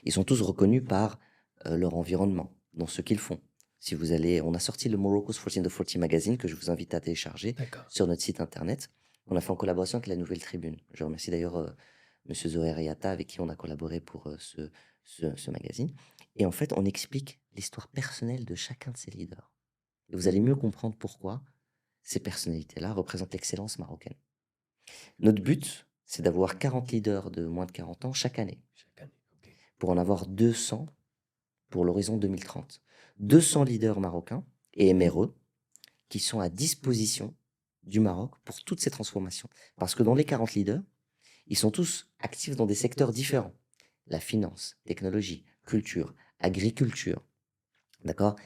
Ils sont tous reconnus par leur environnement, dans ce qu'ils font. Si vous allez, on a sorti le Morocco's 14 to 40 magazine que je vous invite à télécharger d'accord. sur notre site internet. On a fait en collaboration avec la Nouvelle Tribune. Je remercie d'ailleurs Monsieur Zoher Riata avec qui on a collaboré pour ce magazine. Et en fait, on explique l'histoire personnelle de chacun de ces leaders. Et vous allez mieux comprendre pourquoi ces personnalités-là représentent l'excellence marocaine. Notre but, c'est d'avoir 40 leaders de moins de 40 ans chaque année, Chaque année, ok. pour en avoir 200 pour l'horizon 2030. 200 leaders marocains et MRE qui sont à disposition du Maroc pour toutes ces transformations. Parce que dans les 40 leaders, ils sont tous actifs dans des secteurs différents. La finance, technologie, culture, agriculture, d'accord,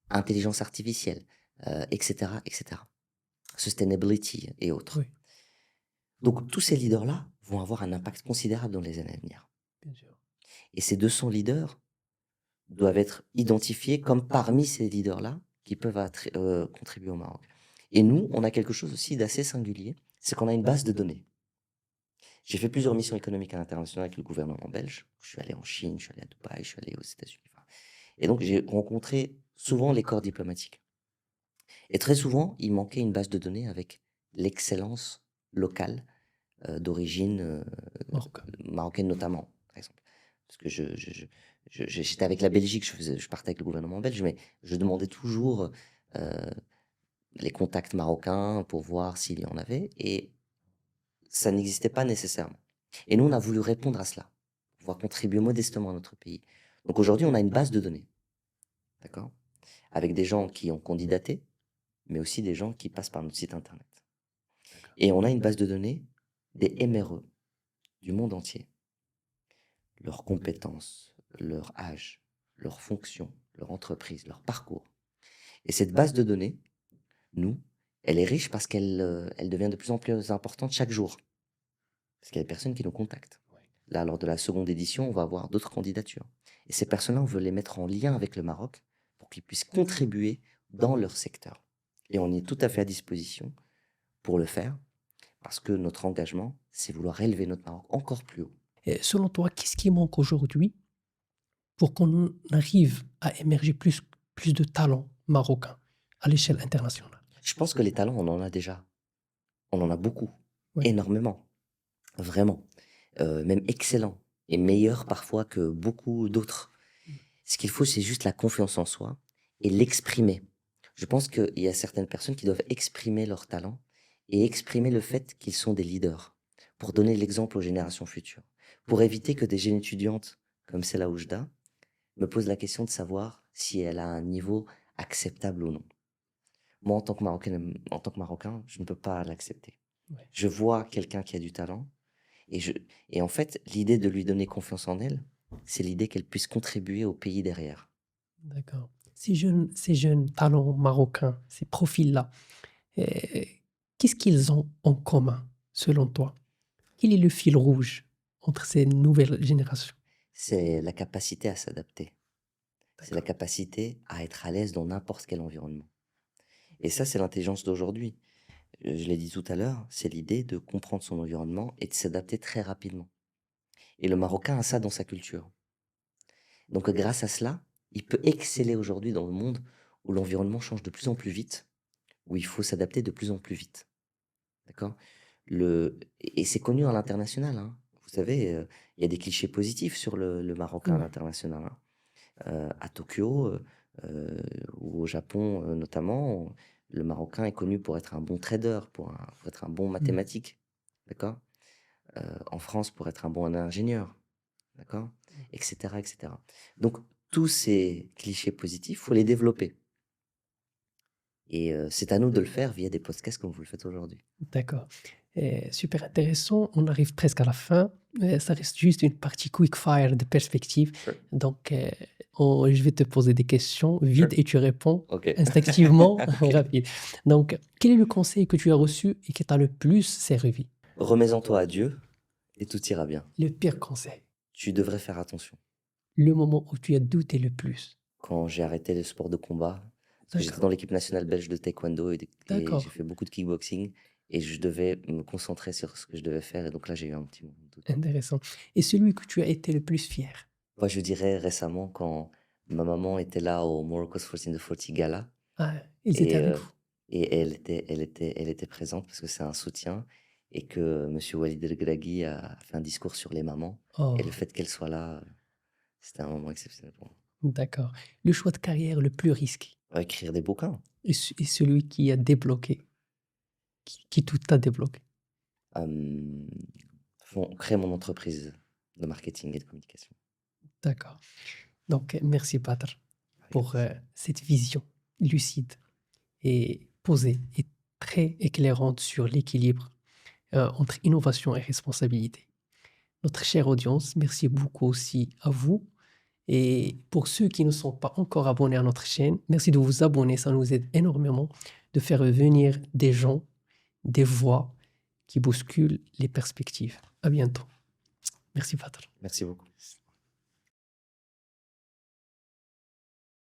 intelligence artificielle, etc., etc. Sustainability et autres. Oui, Donc tous ces leaders-là vont avoir un impact considérable dans les années à venir. bien sûr. Et ces 200 leaders doivent être identifiés comme parmi ces leaders-là qui peuvent contribuer au Maroc. Et nous, on a quelque chose aussi d'assez singulier, c'est qu'on a une base de données. J'ai fait plusieurs missions économiques à l'international avec le gouvernement belge. Je suis allé en Chine, je suis allé à Dubaï, je suis allé aux États-Unis. Enfin, et donc, j'ai rencontré souvent les corps diplomatiques. Et très souvent, il manquait une base de données avec l'excellence locale d'origine Marocain. marocaine notamment, par exemple. Parce que j'étais avec la Belgique, je partais avec le gouvernement belge, mais je demandais toujours euh, les contacts marocains pour voir s'il y en avait, et ça n'existait pas nécessairement. Et nous, on a voulu répondre à cela, pouvoir contribuer modestement à notre pays. Donc aujourd'hui, on a une base de données, d'accord, avec des gens qui ont candidaté, mais aussi des gens qui passent par notre site internet. D'accord. Et on a une base de données des MRE du monde entier. Leurs compétences, leur âge, leur fonction, leur entreprise, leur parcours. Et cette base de données, nous, elle est riche parce qu'elle devient de plus en plus importante chaque jour. Parce qu'il y a des personnes qui nous contactent. Oui. Là, lors de la seconde édition, on va avoir d'autres candidatures. Et ces personnes-là, on veut les mettre en lien avec le Maroc pour qu'ils puissent contribuer dans leur secteur. Et on est tout à fait à disposition pour le faire parce que notre engagement, c'est vouloir élever notre Maroc encore plus haut. Et selon toi, qu'est-ce qui manque aujourd'hui pour qu'on arrive à émerger plus de talents marocains à l'échelle internationale? Je pense que les talents, on en a déjà. On en a beaucoup, Oui, énormément, vraiment, même excellents et meilleurs parfois que beaucoup d'autres. Ce qu'il faut, c'est juste la confiance en soi et l'exprimer. Je pense qu'il y a certaines personnes qui doivent exprimer leur talent et exprimer le fait qu'ils sont des leaders pour donner l'exemple aux générations futures, pour éviter que des jeunes étudiantes comme celle à Oujda me posent la question de savoir si elle a un niveau acceptable ou non. Moi, en tant que Marocain, je ne peux pas l'accepter. oui, Je vois quelqu'un qui a du talent et, et en fait, l'idée de lui donner confiance en elle, c'est l'idée qu'elle puisse contribuer au pays derrière. d'accord. Ces jeunes talents marocains, ces profils-là, euh, qu'est-ce qu'ils ont en commun, selon toi? Quel est le fil rouge entre ces nouvelles générations? C'est la capacité à s'adapter. C'est la D'accord. capacité à être à l'aise dans n'importe quel environnement. Et ça, c'est l'intelligence d'aujourd'hui. je l'ai dit tout à l'heure, c'est l'idée de comprendre son environnement et de s'adapter très rapidement. Et le Marocain a ça dans sa culture. Donc grâce à cela, il peut exceller aujourd'hui dans le monde où l'environnement change de plus en plus vite, où il faut s'adapter de plus en plus vite. D'accord? Et c'est connu à l'international, hein. Vous savez, il y a des clichés positifs sur le Marocain à Ouais. l'international, hein. À Tokyo, ou au Japon, notamment, le Marocain est connu pour être un bon trader, pour être un bon Mmh. mathématique, d'accord? En France, pour être un bon ingénieur, d'accord? Et cetera, et cetera. Donc tous ces clichés positifs, faut les développer et c'est à nous de le faire via des podcasts comme vous le faites aujourd'hui. D'accord. Super intéressant. On arrive presque à la fin. Ça reste juste une partie quick fire de perspective. Sure, Donc, je vais te poser des questions sure. vides et tu réponds OK. instinctivement, OK. rapide. Donc, quel est le conseil que tu as reçu et qui t'a le plus servi? Remets-en-toi à Dieu et tout ira bien. Le pire conseil. Tu devrais faire attention. Le moment où tu as douté le plus. Quand j'ai arrêté le sport de combat, parce que j'étais D'accord. dans l'équipe nationale belge de taekwondo et j'ai D'accord. fait beaucoup de kickboxing et je devais me concentrer sur ce que je devais faire et donc là, j'ai eu un petit moment de doute. Intéressant. Et celui que tu as été le plus fier? Moi, je dirais récemment quand ma maman était là au Morocco's 14 the 40 Gala Ah, ils étaient et avec vous. elle était présente parce que c'est un soutien et que monsieur Walid El Gragui a fait un discours sur les mamans et le Oh, fait qu'elle soit là, c'était un moment exceptionnel pour moi. d'accord. Le choix de carrière le plus risqué Écrire des bouquins. et celui qui a débloqué, qui tout a débloqué. Hem, créer mon entreprise de marketing et de communication. D'accord. Donc, merci Badr Avec pour plaisir. cette vision lucide et posée et très éclairante sur l'équilibre entre innovation et responsabilité. Notre chère audience, merci beaucoup aussi à vous. Et pour ceux qui ne sont pas encore abonnés à notre chaîne, merci de vous abonner, ça nous aide énormément de faire venir des gens, des voix qui bousculent les perspectives. À bientôt. Merci Badr. Merci beaucoup.